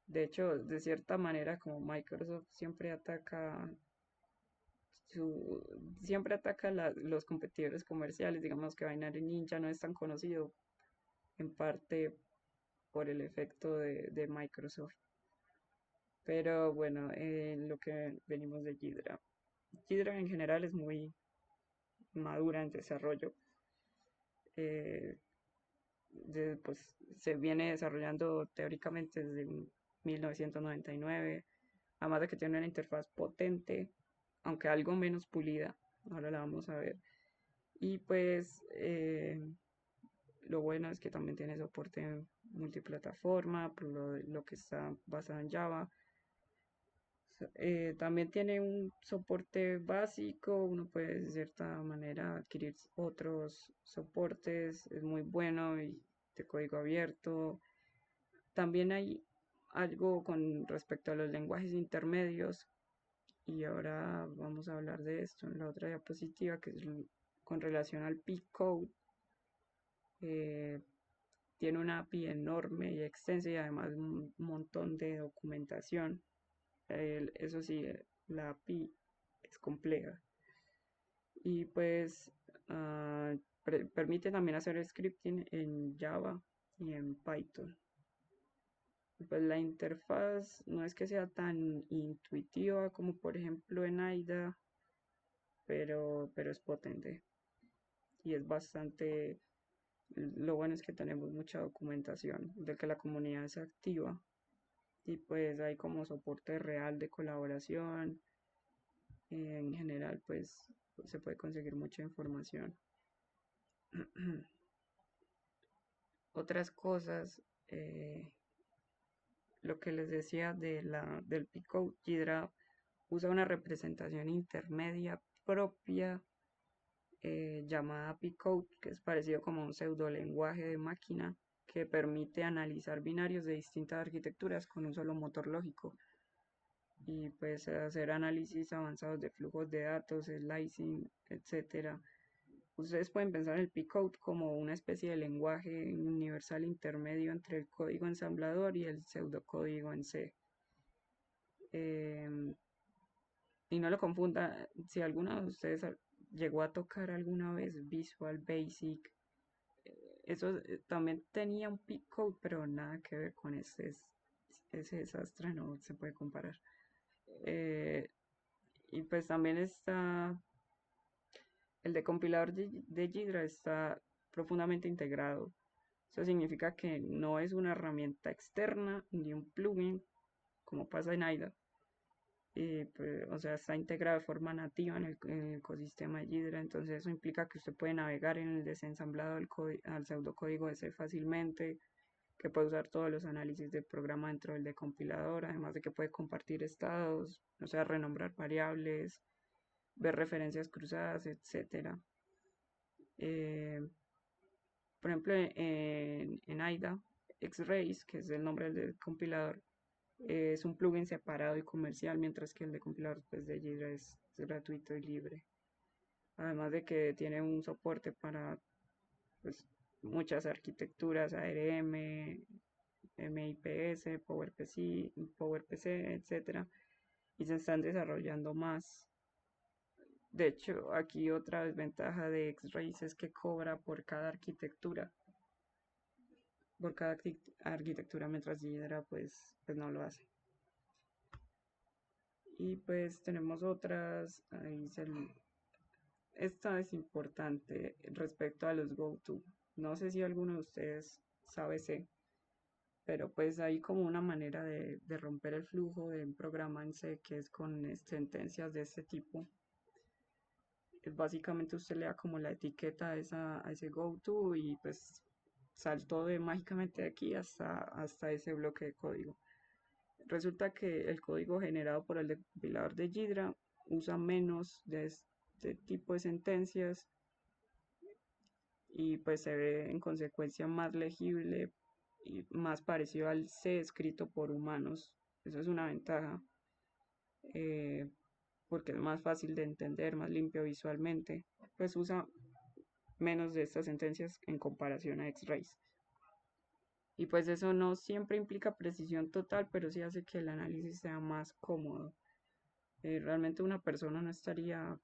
de hecho, de cierta manera, como Microsoft su, siempre ataca los competidores comerciales, digamos que Binary Ninja no es tan conocido en parte por el efecto de Microsoft. Pero bueno, lo que venimos de Ghidra. Ghidra en general es muy madura en desarrollo. Eh, pues se viene desarrollando teóricamente desde 1999, además de que tiene una interfaz potente, aunque algo menos pulida, ahora la vamos a ver. Y pues lo bueno es que también tiene soporte multiplataforma, por lo que está basado en Java. También tiene un soporte básico, uno puede de cierta manera adquirir otros soportes, es muy bueno y de código abierto. También hay algo con respecto a los lenguajes intermedios y ahora vamos a hablar de esto en la otra diapositiva que es con relación al P-Code. Eh, Tiene una API enorme y extensa y además un montón de documentación. Eso sí, la API es compleja. Y pues permite también hacer scripting en Java y en Python. Pues la interfaz no es que sea tan intuitiva como por ejemplo en AIDA, pero es potente y es bastante, lo bueno es que tenemos mucha documentación de que la comunidad es activa y pues hay como soporte real de colaboración. En general, pues se puede conseguir mucha información. Otras cosas, lo que les decía del Pico, Ghidra usa una representación intermedia propia llamada P-Code, que es parecido como un pseudolenguaje de máquina que permite analizar binarios de distintas arquitecturas con un solo motor lógico y pues hacer análisis avanzados de flujos de datos, slicing, etcétera. Ustedes pueden pensar el P-Code como una especie de lenguaje universal intermedio entre el código ensamblador y el pseudocódigo en C. Em, y no lo confunda, si alguno de ustedes llegó a tocar alguna vez Visual Basic, eso también tenía un P-Code, pero nada que ver con ese desastre, no se puede comparar. Eh, y pues también está el decompilador de Ghidra está profundamente integrado. Eso significa que no es una herramienta externa ni un plugin como pasa en AIDA. Pues, o sea, está integrado de forma nativa en el ecosistema de Ghidra, entonces eso implica que usted puede navegar en el desensamblado al pseudocódigo de C fácilmente, que puede usar todos los análisis del programa dentro del decompilador, además de que puede compartir estados, o sea, renombrar variables, ver referencias cruzadas, etcétera. Eh, por ejemplo, en AIDA, X-Rays, que es el nombre del compilador, es un plugin separado y comercial, mientras que el de compilador pues, de Ghidra es gratuito y libre. Además de que tiene un soporte para pues, muchas arquitecturas, ARM, MIPS, PowerPC, etcétera, y se están desarrollando más. De hecho, aquí otra desventaja de X-Rays es que cobra por cada arquitectura, mientras Ghidra pues no lo hace. Y pues tenemos otras, esta es importante respecto a los GoTo. No sé si alguno de ustedes sabe C, pero pues hay como una manera de romper el flujo de un programa en C que es con sentencias de este tipo. Básicamente usted le da como la etiqueta a ese GoTo y pues saltó mágicamente de aquí hasta ese bloque de código. Resulta que el código generado por el compilador de Ghidra usa menos de este tipo de sentencias y pues se ve en consecuencia más legible y más parecido al C escrito por humanos. Eso es una ventaja eh, porque es más fácil de entender, más limpio visualmente. Pues usa menos de estas sentencias en comparación a X-Rays. Y pues eso no siempre implica precisión total, pero sí hace que el análisis sea más cómodo. Realmente una persona no estaría,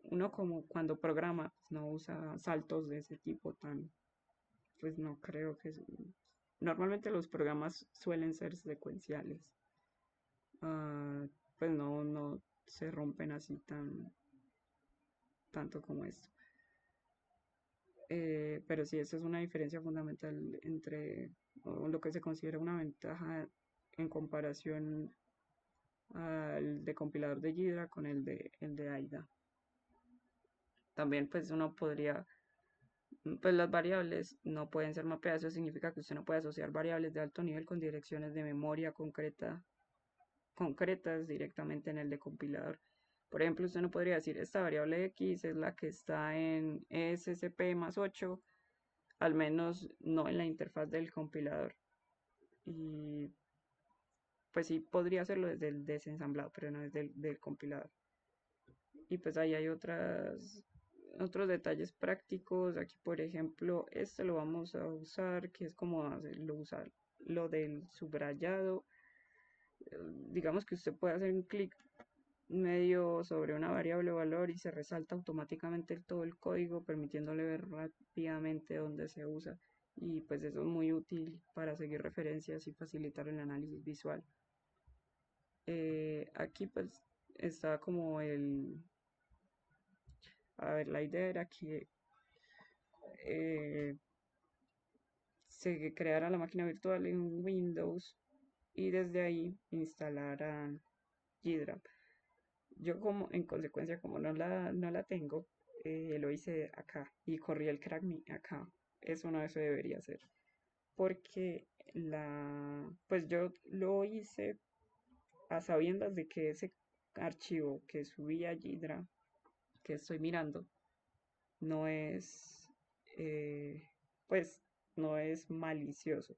uno como cuando programa, pues no usa saltos de ese tipo tan, pues no creo que normalmente los programas suelen ser secuenciales. Ah, pues no se rompen así tanto como esto. Pero sí, esa es una diferencia fundamental entre lo que se considera una ventaja en comparación al de compilador de Ghidra con el de AIDA. También pues uno podría, pues las variables no pueden ser mapeadas, eso significa que usted no puede asociar variables de alto nivel con direcciones de memoria concretas directamente en el decompilador. Por ejemplo, usted no podría decir esta variable X es la que está en ESCP más 8, al menos no en la interfaz del compilador. Y pues sí podría hacerlo desde el desensamblado, pero no desde el compilador. Y pues ahí hay otros detalles prácticos. Aquí, por ejemplo, este lo vamos a usar, que es como usar lo del subrayado. Digamos que usted puede hacer un clic medio sobre una variable o valor y se resalta automáticamente todo el código, permitiéndole ver rápidamente dónde se usa. Y pues eso es muy útil para seguir referencias y facilitar el análisis visual. Aquí pues está como a ver, la idea era que eh, se creara la máquina virtual en Windows y desde ahí instalaran Ghidra. Yo como en consecuencia como no la tengo, lo hice acá y corrí el crack acá. Eso no se debería hacer. Porque pues yo lo hice a sabiendas de que ese archivo que subí a Gidra, que estoy mirando, no es, eh, pues, no es malicioso.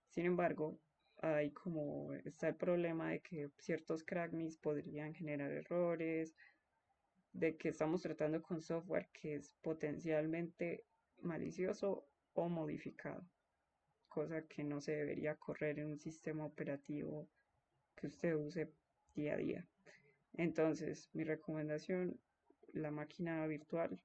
Sin embargo, hay como está el problema de que ciertos crackmis podrían generar errores, de que estamos tratando con software que es potencialmente malicioso o modificado, cosa que no se debería correr en un sistema operativo que usted use día a día. Entonces, mi recomendación, la máquina virtual,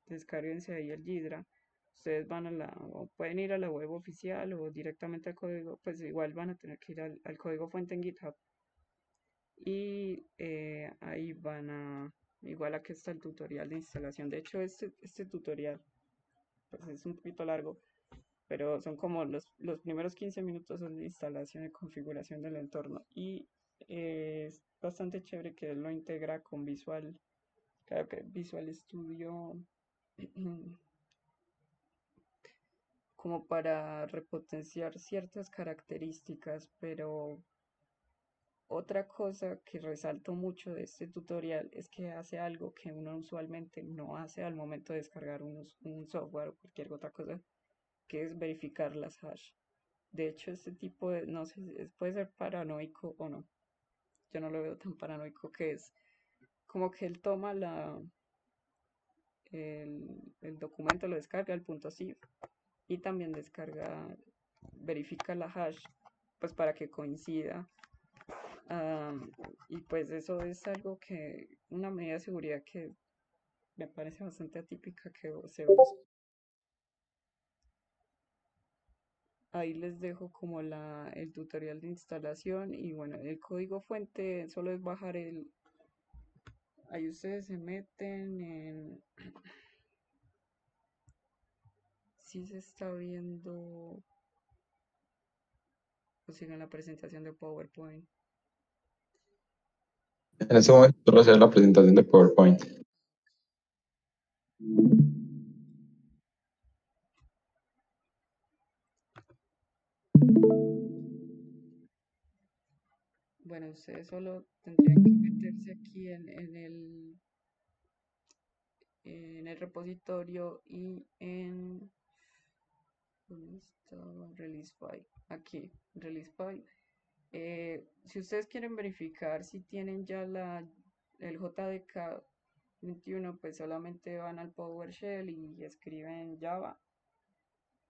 descárguense ahí el Gidra. Ustedes van o pueden ir a la web oficial o directamente al código, pues igual van a tener que ir al código fuente en GitHub y ahí igual aquí está el tutorial de instalación. De hecho, este tutorial pues es un poquito largo, pero son como los primeros 15 minutos son de instalación y configuración del entorno y es bastante chévere que lo integra con Visual, claro que Visual Studio como para repotenciar ciertas características, pero otra cosa que resalto mucho de este tutorial es que hace algo que uno usualmente no hace al momento de descargar un software o cualquier otra cosa, que es verificar las hash. De hecho, este tipo de, no sé, puede ser paranoico o no. Yo no lo veo tan paranoico, que es como que él toma el documento, lo descarga, el punto .zip, y también verifica la hash, pues para que coincida. Y pues eso es algo una medida de seguridad que me parece bastante atípica que se usa. Ahí les dejo como el tutorial de instalación y bueno, el código fuente solo es bajar ahí ustedes se meten si se está viendo, o sigan la presentación de PowerPoint. En este momento solo hacer la presentación de PowerPoint. Bueno, ustedes solo tendrían que meterse aquí en el repositorio y ¿dónde está? Release file. Aquí, release file. Si ustedes quieren verificar si tienen ya el JDK 21, pues solamente van al PowerShell y escriben Java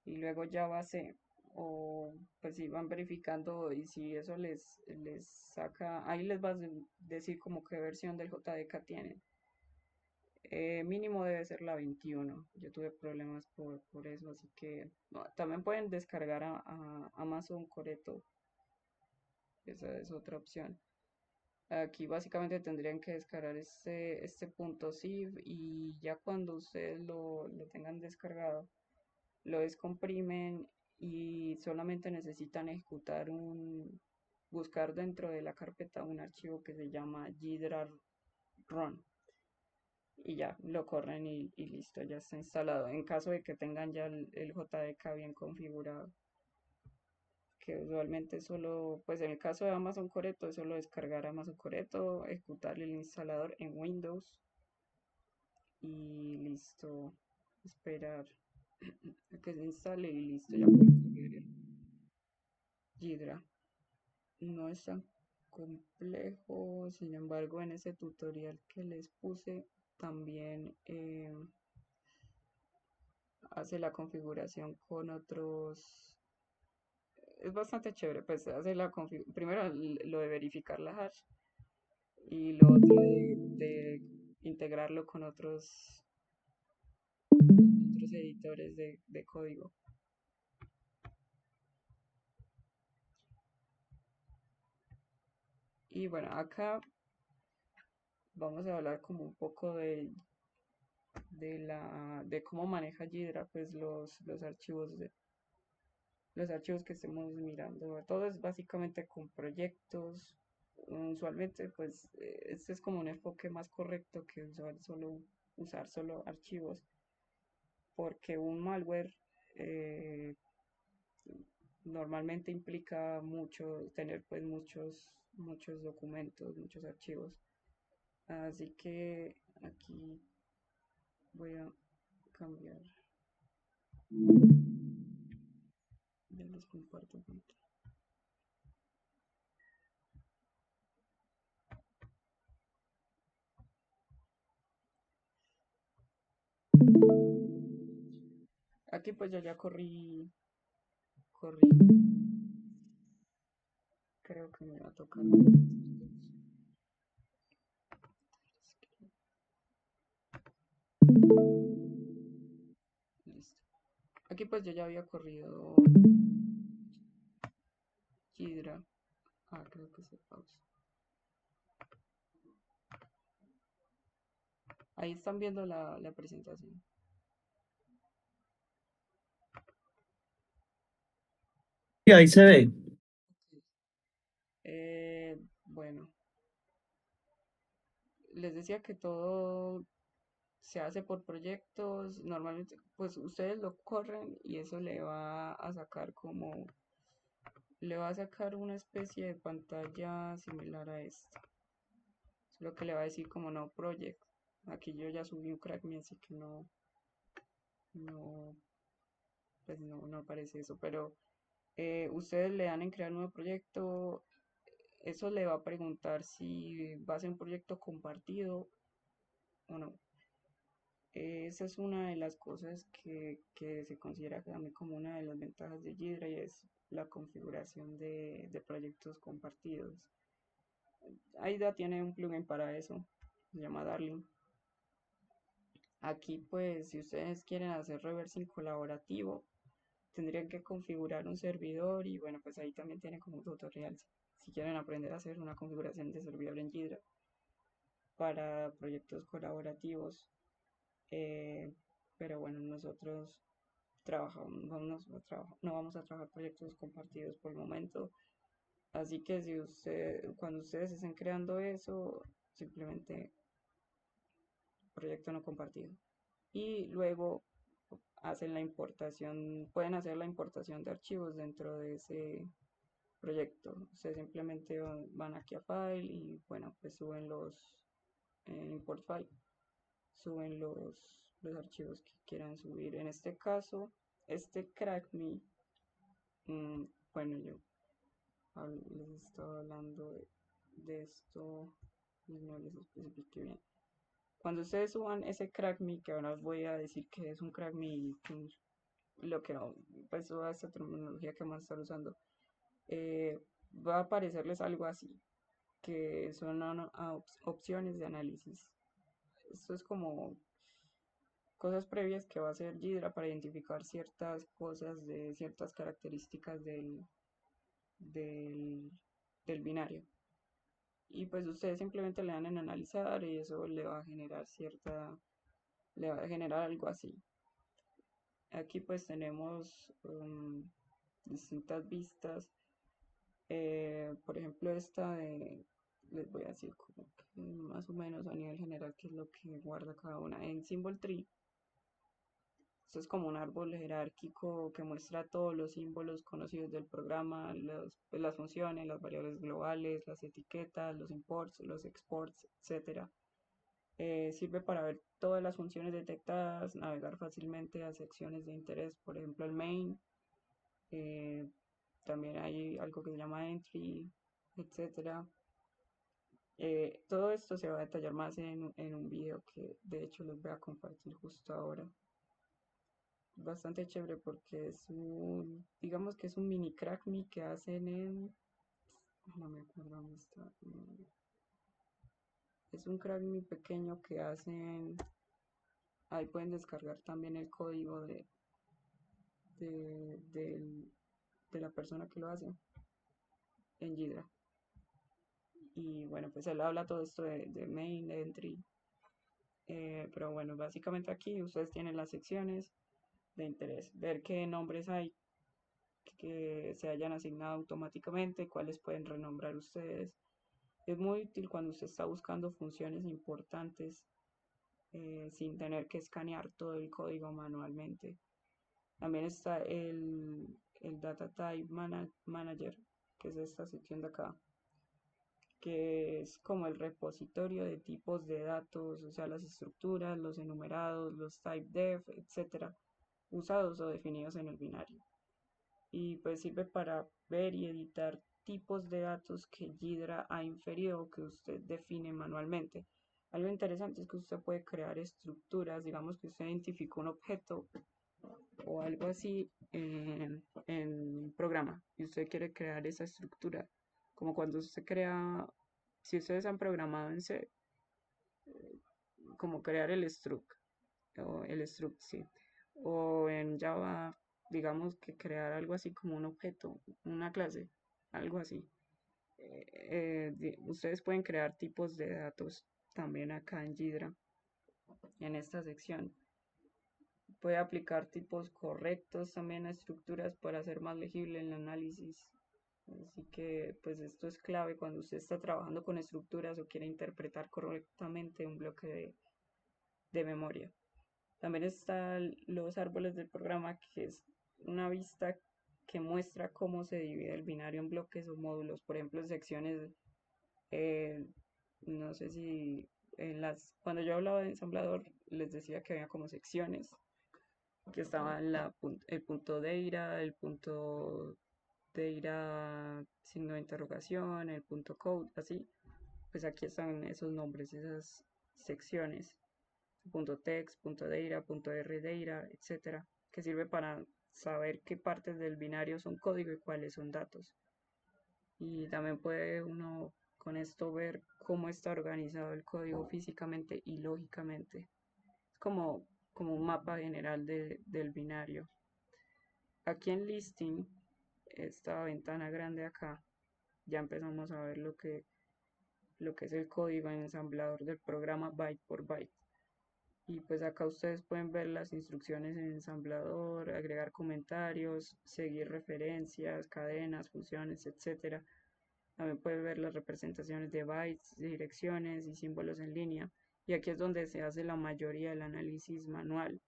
y luego Java C. O pues si van verificando y si eso les saca, ahí les va a decir como qué versión del JDK tienen. Mínimo debe ser la 21. Yo tuve problemas por eso, así que no, también pueden descargar a Amazon Coreto. Esa es otra opción. Aquí básicamente tendrían que descargar este punto .zip y ya cuando ustedes lo tengan descargado, lo descomprimen y solamente necesitan buscar dentro de la carpeta un archivo que se llama Gidra Run y ya lo corren y listo, ya está instalado. En caso de que tengan ya el JDK bien configurado, que usualmente solo, pues en el caso de Amazon Coreto es solo descargar Amazon Coreto, ejecutar el instalador en Windows y listo, esperar a que se instale y listo, ya pueden correr el Gidra. No es tan complejo, sin embargo en ese tutorial que les puse también hace la configuración con otros. Es bastante chévere, pues hace primero lo de verificar la hash y lo otro de integrarlo con otros editores de código. Y bueno, acá vamos a hablar como un poco de cómo maneja Gidra pues los archivos que estemos mirando. Todo es básicamente con proyectos. usualmente pues este es como un enfoque más correcto que usar solo archivos, porque un malware eh, normalmente implica mucho, tener pues muchos documentos, muchos archivos. Así que aquí voy a cambiar, ya les comparto pantalla. Aquí pues yo ya corrí, creo que me va a tocar. Listo. Aquí pues yo ya había corrido Hydra. Creo que se pausa. Ahí están viendo la presentación. Sí, ahí se ve. Bueno, les decía que todo se hace por proyectos. Normalmente, pues ustedes lo corren y eso le va a sacar una especie de pantalla similar a esta. Es lo que le va a decir como no project. Aquí yo ya subí un crack me, así que no, pues no aparece eso. Pero ustedes le dan en crear nuevo proyecto. Eso le va a preguntar si va a ser un proyecto compartido o no. Esa es una de las cosas que se considera también como una de las ventajas de Jira y es la configuración de proyectos compartidos. AIDA tiene un plugin para eso, se llama Darling. Aquí pues si ustedes quieren hacer reversing colaborativo, tendrían que configurar un servidor y bueno pues ahí también tiene como tutoriales si quieren aprender a hacer una configuración de servidor en Jira para proyectos colaborativos. Eh, pero bueno, nosotros no vamos a trabajar proyectos compartidos por el momento. Así que cuando ustedes estén creando eso, simplemente proyecto no compartido. Y luego pueden hacer la importación de archivos dentro de ese proyecto. Ustedes simplemente van aquí a File y bueno, pues suben los import file, suben los archivos que quieran subir. En este caso, este crackme, bueno, yo les estaba hablando de esto y no les especifiqué bien. Cuando ustedes suban ese crackme, que ahora os voy a decir que es un crackme, lo que no, pues toda esta terminología que vamos a estar usando, va a aparecerles algo así, que son opciones de análisis. Esto es como cosas previas que va a hacer Jira para identificar ciertas cosas de ciertas características del, del binario. Y pues ustedes simplemente le dan en analizar y eso le va a generar algo así. Aquí pues tenemos distintas vistas. Por ejemplo, les voy a decir como que más o menos a nivel general qué es lo que guarda cada una. En Symbol Tree, esto es como un árbol jerárquico que muestra todos los símbolos conocidos del programa, pues, las funciones, las variables globales, las etiquetas, los imports, los exports, etcétera. Sirve para ver todas las funciones detectadas, navegar fácilmente a secciones de interés, por ejemplo el main. eh, También hay algo que se llama entry, etcétera. Todo esto se va a detallar más en un video que de hecho les voy a compartir justo ahora. Bastante chévere porque digamos que es un mini crack me que hacen no me acuerdo dónde está. Es un crack me pequeño que hacen, ahí pueden descargar también el código de, del- de la persona que lo hace en Jira. Y bueno, pues él habla todo esto de main, de entry. Pero bueno, básicamente aquí ustedes tienen las secciones de interés, ver qué nombres hay que se hayan asignado automáticamente, cuáles pueden renombrar ustedes. Es muy útil cuando usted está buscando funciones importantes sin tener que escanear todo el código manualmente. También está el Data Type Manager, que es esta sección de acá, que es como el repositorio de tipos de datos, o sea, las estructuras, los enumerados, los typedef, etcétera, usados o definidos en el binario. Y pues sirve para ver y editar tipos de datos que Ghidra ha inferido o que usted define manualmente. Algo interesante es que usted puede crear estructuras, digamos que usted identificó un objeto o algo así en un programa y usted quiere crear esa estructura, como cuando usted crea, si ustedes han programado en C, como crear el struct o el struct, sí, o en Java, digamos que crear algo así como un objeto, una clase, algo así. Ustedes pueden crear tipos de datos también acá en Ghidra, en esta sección. Puede aplicar tipos correctos también a estructuras para hacer más legible el análisis. Así que pues esto es clave cuando usted está trabajando con estructuras o quiere interpretar correctamente un bloque de memoria. También están los árboles del programa, que es una vista que muestra cómo se divide el binario en bloques o módulos, por ejemplo, en secciones, eh, no sé si cuando yo hablaba de ensamblador les decía que había como secciones que estaban el punto de ira, el punto de ira signo de interrogación, el punto code, así. Pues aquí están esos nombres, esas secciones. Punto text, punto de ira, punto r de ira, etcétera, que sirve para saber qué partes del binario son código y cuáles son datos. Y también puede uno con esto ver cómo está organizado el código físicamente y lógicamente. Es como un mapa general del binario. Aquí en listing, esta ventana grande acá, ya empezamos a ver lo que es el código en ensamblador del programa byte por byte. Y pues acá ustedes pueden ver las instrucciones en ensamblador, agregar comentarios, seguir referencias, cadenas, funciones, etcétera. También pueden ver las representaciones de bytes, direcciones y símbolos en línea. Y aquí es donde se hace la mayoría del análisis manual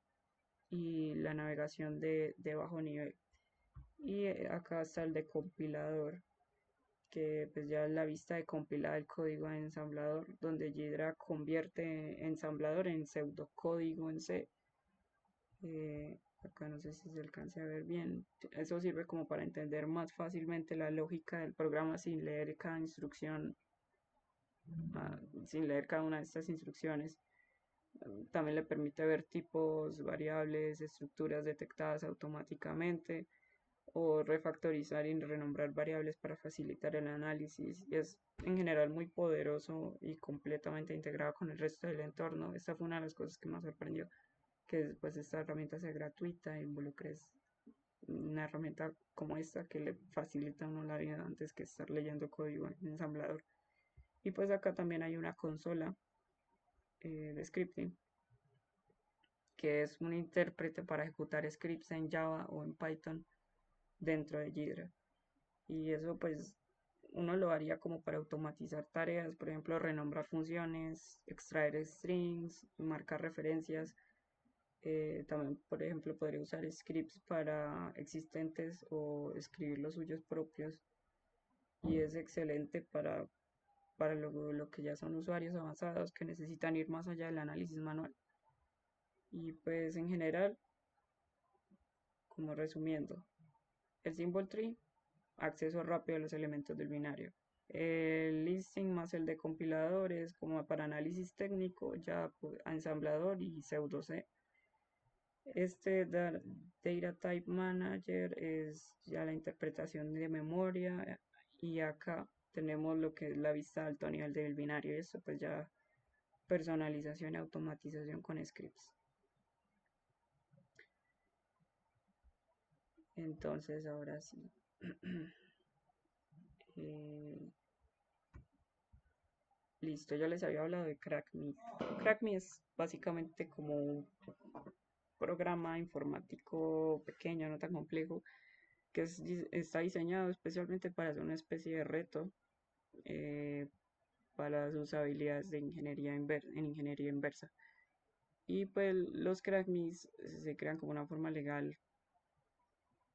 y la navegación de bajo nivel. Y acá está el de compilador, que pues ya es la vista de compilada del código en ensamblador, donde Ghidra convierte ensamblador en pseudocódigo en C. Acá no sé si se alcance a ver bien. Eso sirve como para entender más fácilmente la lógica del programa sin leer cada instrucción, sin leer cada una de estas instrucciones. También le permite ver tipos, variables, estructuras detectadas automáticamente o refactorizar y renombrar variables para facilitar el análisis. Y es en general muy poderoso y completamente integrado con el resto del entorno. Esta fue una de las cosas que más sorprendió, que después esta herramienta sea gratuita e involucres una herramienta como esta que le facilita a uno la vida antes que estar leyendo código en ensamblador. Y pues acá también hay una consola de scripting, que es un intérprete para ejecutar scripts en Java o en Python dentro de Ghidra. Y eso pues uno lo haría como para automatizar tareas, por ejemplo, renombrar funciones, extraer strings, marcar referencias. También, por ejemplo, podría usar scripts para existentes o escribir los suyos propios. Y es excelente para lo que ya son usuarios avanzados que necesitan ir más allá del análisis manual. Y pues en general, como resumiendo, el symbol tree, acceso rápido a los elementos del binario. El listing más el de compiladores, como para análisis técnico, ya pues, a ensamblador y pseudo C. Este Data Type Manager es ya la interpretación de memoria y acá tenemos lo que es la vista de alto nivel del binario y esto pues ya personalización y automatización con scripts. Entonces ahora sí. eh, Listo, yo les había hablado de CrackMe. CrackMe es básicamente como un programa informático pequeño, no tan complejo, que está diseñado especialmente para hacer una especie de reto. para sus habilidades de en ingeniería inversa. Y pues los crackmis se crean como una forma legal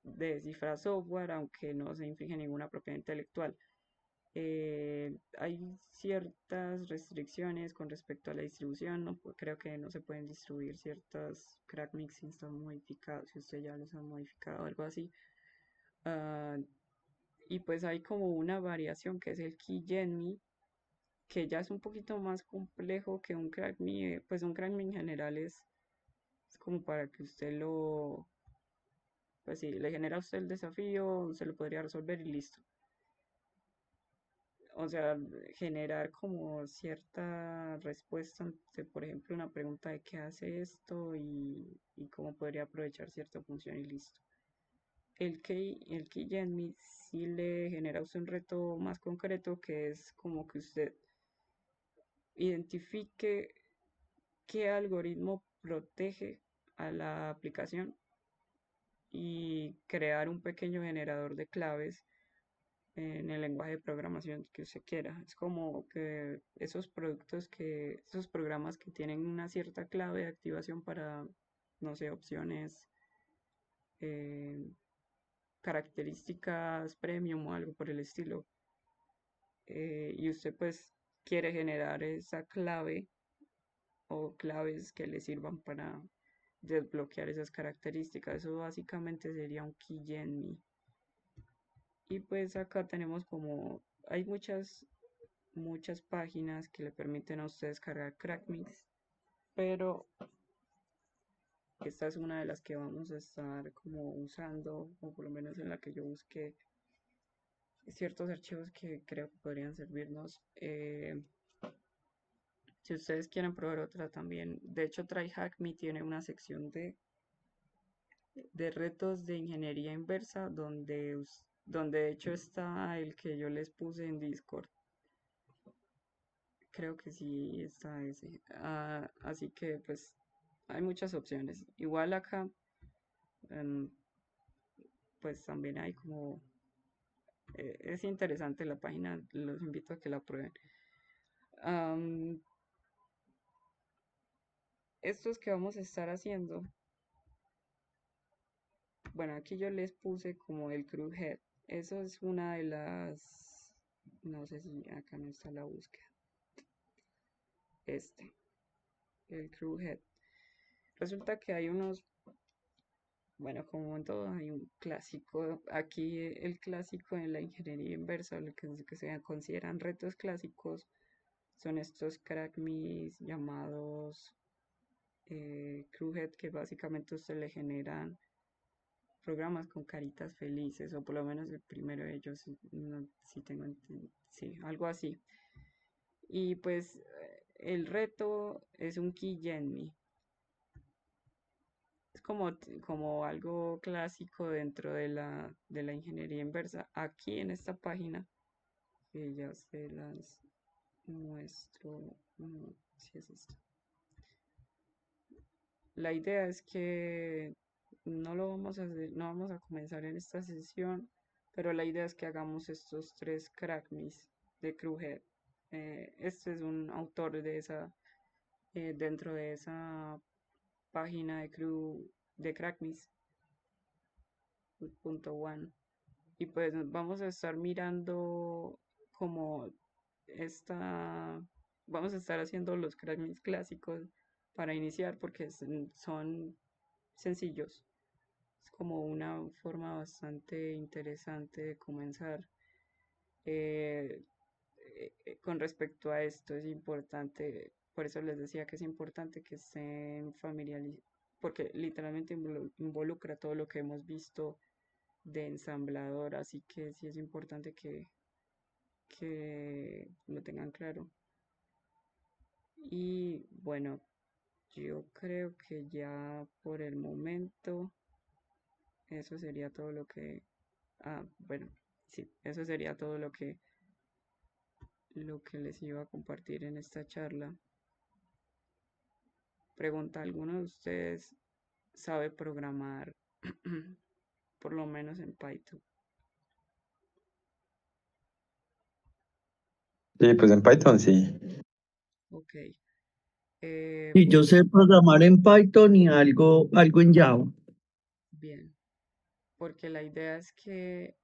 de descifrar software, aunque no se infringe ninguna propiedad intelectual. Hay ciertas restricciones con respecto a la distribución, ¿no? Creo que no se pueden distribuir ciertas crackmix si están modificados, si usted ya los ha modificado o algo así. Ah, y pues hay como una variación que es el keygenme, que ya es un poquito más complejo que un crackme. Pues un crackme en general es como para que usted lo, pues si le genera a usted el desafío, se lo podría resolver y listo. O sea, generar como cierta respuesta ante, por ejemplo, una pregunta de qué hace esto y cómo podría aprovechar cierta función y listo. El Keygenme sí le genera a usted un reto más concreto, que es como que usted identifique qué algoritmo protege a la aplicación y crear un pequeño generador de claves en el lenguaje de programación que usted quiera. Es como que esos programas que tienen una cierta clave de activación para, no sé, opciones, eh, características premium o algo por el estilo. Y usted pues quiere generar esa clave o claves que le sirvan para desbloquear esas características. Eso básicamente sería un keygenme. Y pues acá tenemos como, hay muchas páginas que le permiten a usted descargar crackmix, pero esta es una de las que vamos a estar como usando, o por lo menos en la que yo busqué ciertos archivos que creo que podrían servirnos. Si ustedes quieren probar otra también, de hecho TryHackMe tiene una sección de retos de ingeniería inversa donde de hecho está el que yo les puse en Discord. Creo que sí está ese. Así que pues hay muchas opciones. Igual acá em, pues también hay como... es interesante la página, los invito a que la prueben. Am, Estos que vamos a estar haciendo, bueno, aquí yo les puse como el crew head. Eso es una de las... No sé si acá no está la búsqueda. El crew head. Resulta que hay unos, bueno, como en todo, hay un clásico. Aquí el clásico en la ingeniería inversa, lo que se consideran retos clásicos, son estos crackmis llamados crewhead, que básicamente a usted le generan programas con caritas felices, o por lo menos el primero de ellos, si tengo sí, algo así. Y pues el reto es un keygenme. Es como algo clásico dentro de la ingeniería inversa. Aquí en esta página, que ya se las muestro, si es esto. La idea es que no lo vamos a hacer, no vamos a comenzar en esta sesión, pero la idea es que hagamos estos tres crackmis de Crewhead. Este es un autor de dentro de esa página de Crew de crackmis.one. Y pues vamos a estar mirando como esta, vamos a estar haciendo los crackmis clásicos para iniciar porque son sencillos. Es como una forma bastante interesante de comenzar. Eh, con respecto a esto es importante, por eso les decía que es importante que estén familiarizados, porque literalmente involucra todo lo que hemos visto de ensamblador, así que sí es importante que lo tengan claro. Y bueno, yo creo que ya por el momento eso sería todo lo que... bueno, sí, eso sería todo lo que les iba a compartir en esta charla. Pregunta, ¿alguno de ustedes sabe programar por lo menos en Python? Sí, pues en Python sí. Ok. Y yo Bueno, sé programar en Python y algo en Java. bien. Porque la idea es que,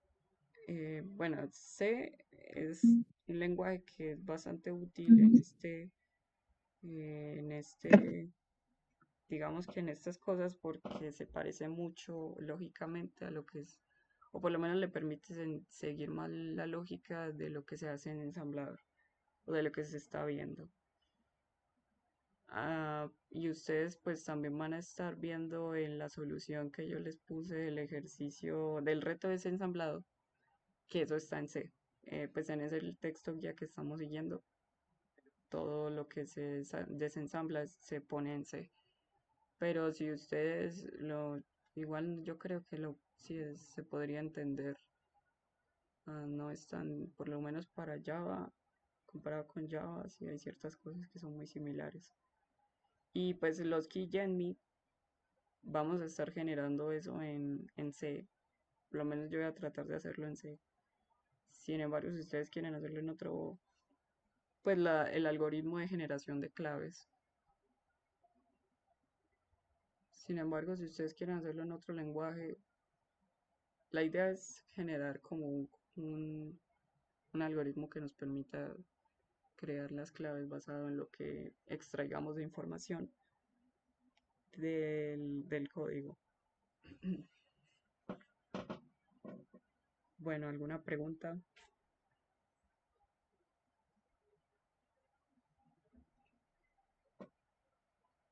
bueno, C es un lenguaje que es bastante útil en este, digamos que en estas cosas porque se parece mucho lógicamente a lo que es, o por lo menos le permite seguir más la lógica de lo que se hace en ensamblador o de lo que se está viendo. Y ustedes pues también van a estar viendo en la solución que yo les puse del ejercicio del reto de ese ensamblado, que eso está en C. Pues en ese el texto guía que estamos siguiendo, todo lo que se desensambla se pone en C. Pero si ustedes igual yo creo que sí se podría entender, no es tan, por lo menos para Java, comparado con Java, sí hay ciertas cosas que son muy similares. Y pues los keygenme vamos a estar generando eso en C. Por lo menos yo voy a tratar de hacerlo en C. Sin embargo, si ustedes quieren hacerlo en otro, pues el algoritmo de generación de claves. Sin embargo, si ustedes quieren hacerlo en otro lenguaje, la idea es generar como un algoritmo que nos permita crear las claves basado en lo que extraigamos de información del código. Bueno, ¿alguna pregunta?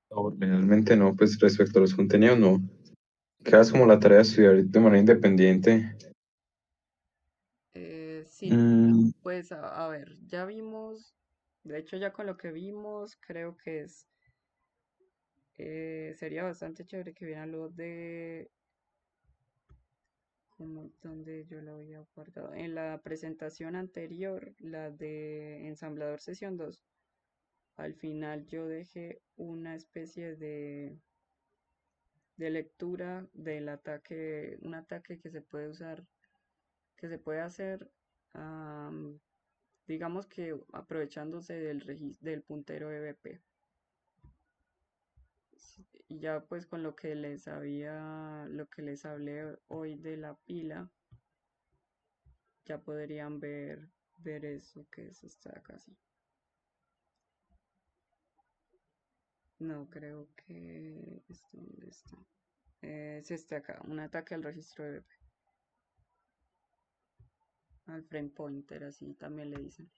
No, realmente no, pues respecto a los contenidos no. Quedas como la tarea de estudiar de manera independiente. Sí, Mm, pues a ver, ya vimos, de hecho ya con lo que vimos, creo que sería bastante chévere que vieran lo de, como donde yo lo había guardado, en la presentación anterior, la de ensamblador sesión 2. Al final yo dejé una especie de lectura del ataque, un ataque que se puede usar, que se puede hacer, am, digamos que aprovechándose del puntero EBP. Y ya pues con lo que les hablé hoy de la pila, ya podrían ver eso que es esta casi. No, creo que ¿dónde está? Es este acá, un ataque al registro EBP, al frame pointer, así también le dicen.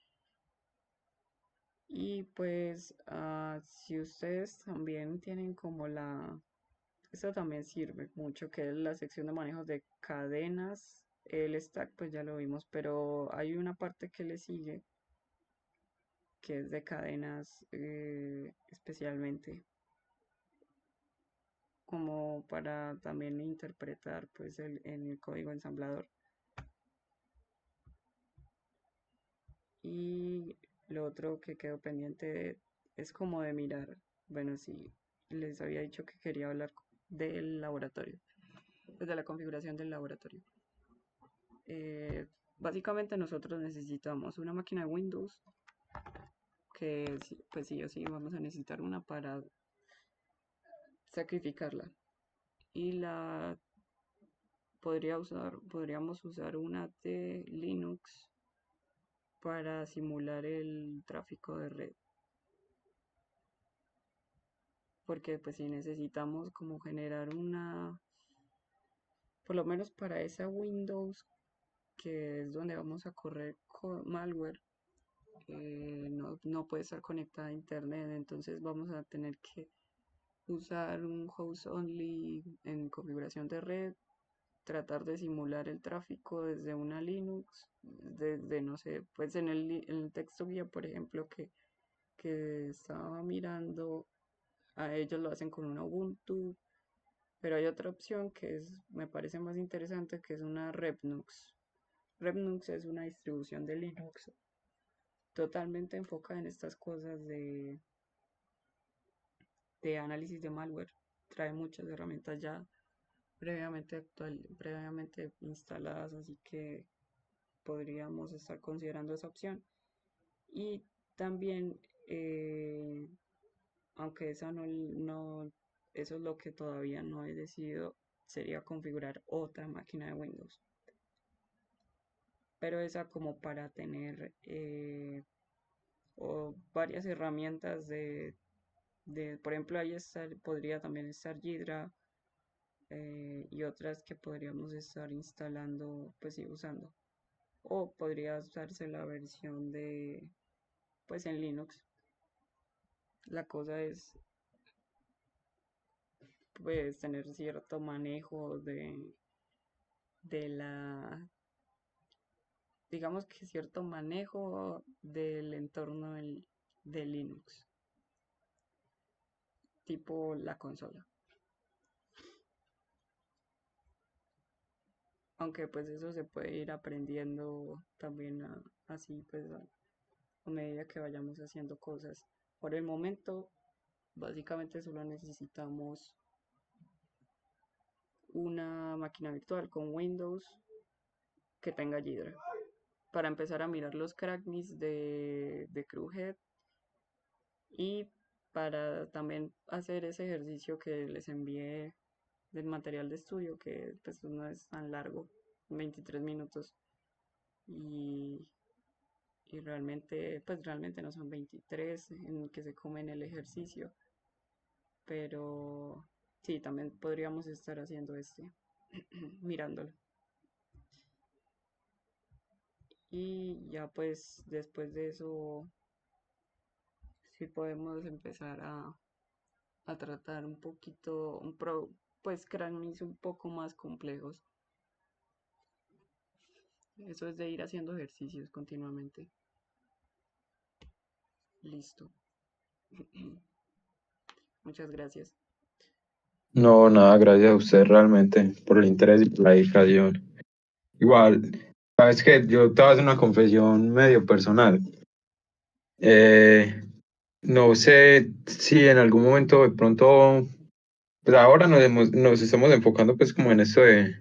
Y pues si ustedes también tienen como esto también sirve mucho, que es la sección de manejos de cadenas. El stack pues ya lo vimos, pero hay una parte que le sigue, que es de cadenas especialmente, como para también interpretar pues en el código ensamblador. Y lo otro que quedó pendiente es como de mirar, bueno, sí, les había dicho que quería hablar del laboratorio, pues de la configuración del laboratorio. Eh, Básicamente nosotros necesitamos una máquina de Windows, que pues sí o sí vamos a necesitar una para sacrificarla. Y podríamos usar una de Linux para simular el tráfico de red. Porque pues si necesitamos como generar por lo menos para esa Windows, que es donde vamos a correr malware, no puede estar conectada a internet, entonces vamos a tener que usar un host only en configuración de red, tratar de simular el tráfico desde una Linux, desde, no sé, pues en el texto guía, por ejemplo, que estaba mirando, a ellos lo hacen con una Ubuntu, pero hay otra opción me parece más interesante, que es una Repnux. Repnux es una distribución de Linux totalmente enfocada en estas cosas de análisis de malware. Trae muchas herramientas ya previamente instaladas, así que podríamos estar considerando esa opción. Y también, eh, aunque eso no, eso es lo que todavía no he decidido, sería configurar otra máquina de Windows. Pero esa como para tener o varias herramientas por ejemplo, podría también estar Ghidra y otras que podríamos estar instalando, pues sí, usando. O podría usarse la versión pues en Linux. La cosa es, pues, tener cierto manejo de digamos que cierto manejo del entorno de Linux, tipo la consola. Aunque pues eso se puede ir aprendiendo también así pues a medida que vayamos haciendo cosas. Por el momento, básicamente solo necesitamos una máquina virtual con Windows que tenga Ghidra para empezar a mirar los crackmis de Crewhead y para también hacer ese ejercicio que les envié del material de estudio, que pues no es tan largo, 23 minutos, y, y realmente, pues realmente no son 23 en que se comen el ejercicio, pero sí, también podríamos estar haciendo mirándolo. Y ya pues después de eso, sí podemos empezar a tratar un poquito, pues cranis un poco más complejos. Eso es de ir haciendo ejercicios continuamente. Listo. Muchas gracias. No, nada, gracias a usted realmente por el interés y por la dedicación. Igual, sabes que yo te voy a hacer una confesión medio personal. Eh, no sé si en algún momento de pronto, pues ahora nos estamos enfocando pues como en esto de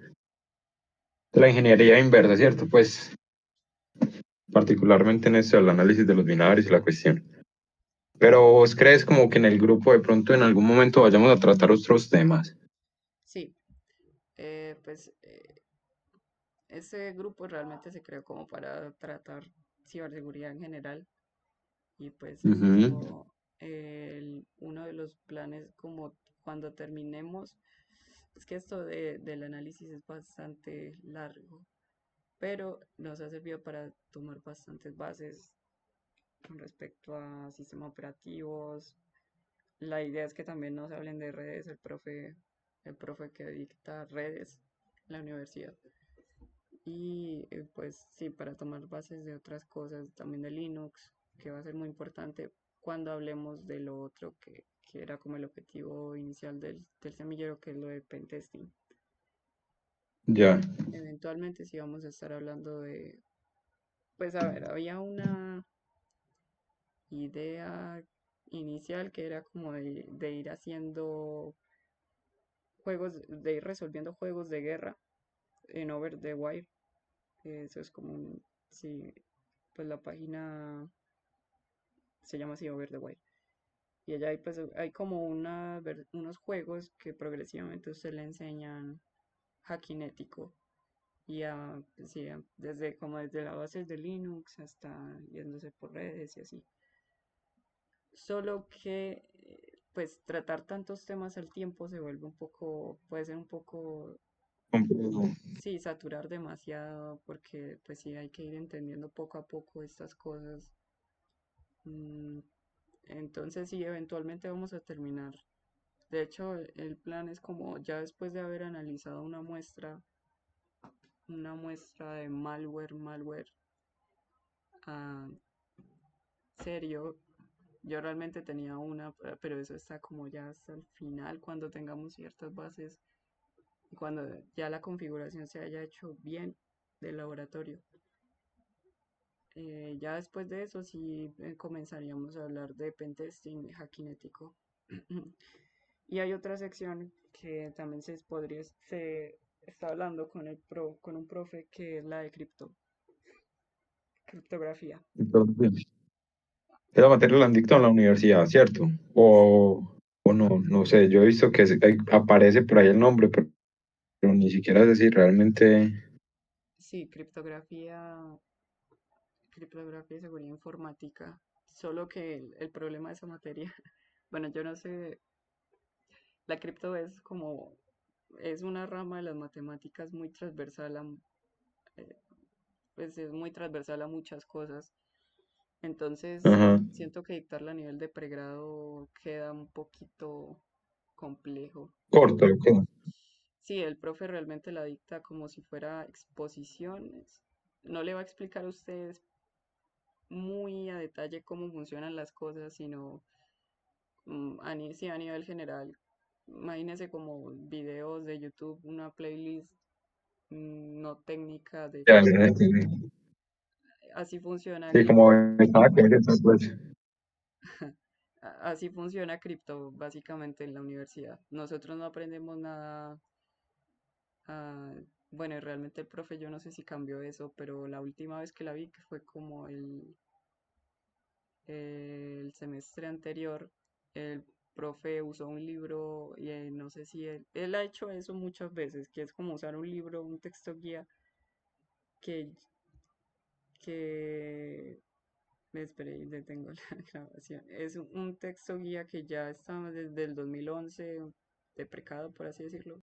la ingeniería inversa, ¿cierto? Pues particularmente en esto del análisis de los binarios y la cuestión. Pero vos crees como que en el grupo de pronto en algún momento vayamos a tratar otros temas. Sí, pues ese grupo realmente se creó como para tratar ciberseguridad en general y pues Ujú. eso, uno de los planes como cuando terminemos, es que esto del análisis es bastante largo, pero nos ha servido para tomar bastantes bases con respecto a sistemas operativos. La idea es que también nos hablen de redes, el profe que dicta redes en la universidad. Y pues sí, para tomar bases de otras cosas, también de Linux, que va a ser muy importante cuando hablemos de lo otro que era como el objetivo inicial del semillero, que es lo de pentesting. Ya. Eventualmente sí vamos a estar hablando pues a ver, había una idea inicial que era como de ir haciendo juegos, de ir resolviendo juegos de guerra en Over the Wire. Eso es como sí, pues la página se llama así Over the Wire. Y allá hay, pues, hay como unos juegos que progresivamente usted le enseñan hacking ético. Y pues, sí, desde la base de Linux hasta yéndose por redes y así. Solo que, pues, tratar tantos temas al tiempo se vuelve puede ser un poco, Complejo. sí, saturar demasiado, porque, pues, sí, hay que ir entendiendo poco a poco estas cosas. Mm, entonces, sí, eventualmente vamos a terminar. De hecho, el plan es como ya después de haber analizado una muestra de malware ah, serio. Yo realmente tenía una, pero eso está como ya hasta el final, cuando tengamos ciertas bases y cuando ya la configuración se haya hecho bien del laboratorio. Ya después de eso sí comenzaríamos a hablar de pentesting y hacking ético. Y hay otra sección que también se está hablando con un profe, que es la de criptografía. Entonces, Esa materia la han dictado en la universidad, ¿cierto? O no, no sé, yo he visto que aparece por ahí el nombre, pero ni siquiera sé si realmente... Sí, criptografía y seguridad informática. Solo que el problema de esa materia, bueno, yo no sé, la cripto es como, es una rama de las matemáticas muy transversal eh, pues es muy transversal a muchas cosas. Entonces, Ajá, siento que dictarla a nivel de pregrado queda un poquito complejo. corto, ¿qué? Sí, el profe realmente la dicta como si fuera exposiciones. No le va a explicar a ustedes muy a detalle cómo funcionan las cosas, sino sí, a nivel general. Imagínese como videos de YouTube, una playlist no técnica de Ya, ya física. entendí. Así funciona Sí, como cripto. estaba que pues. Así funciona cripto básicamente en la universidad. Nosotros no aprendemos nada. ah, bueno, y realmente el profe yo no sé si cambió eso, pero la última vez que la vi, que fue como el semestre anterior, el profe usó un libro y no sé si él ha hecho eso muchas veces, que es como usar un libro, un texto guía que, que me esperé y detengo la grabación. Es un texto guía que ya está desde el 2011 deprecado, por así decirlo.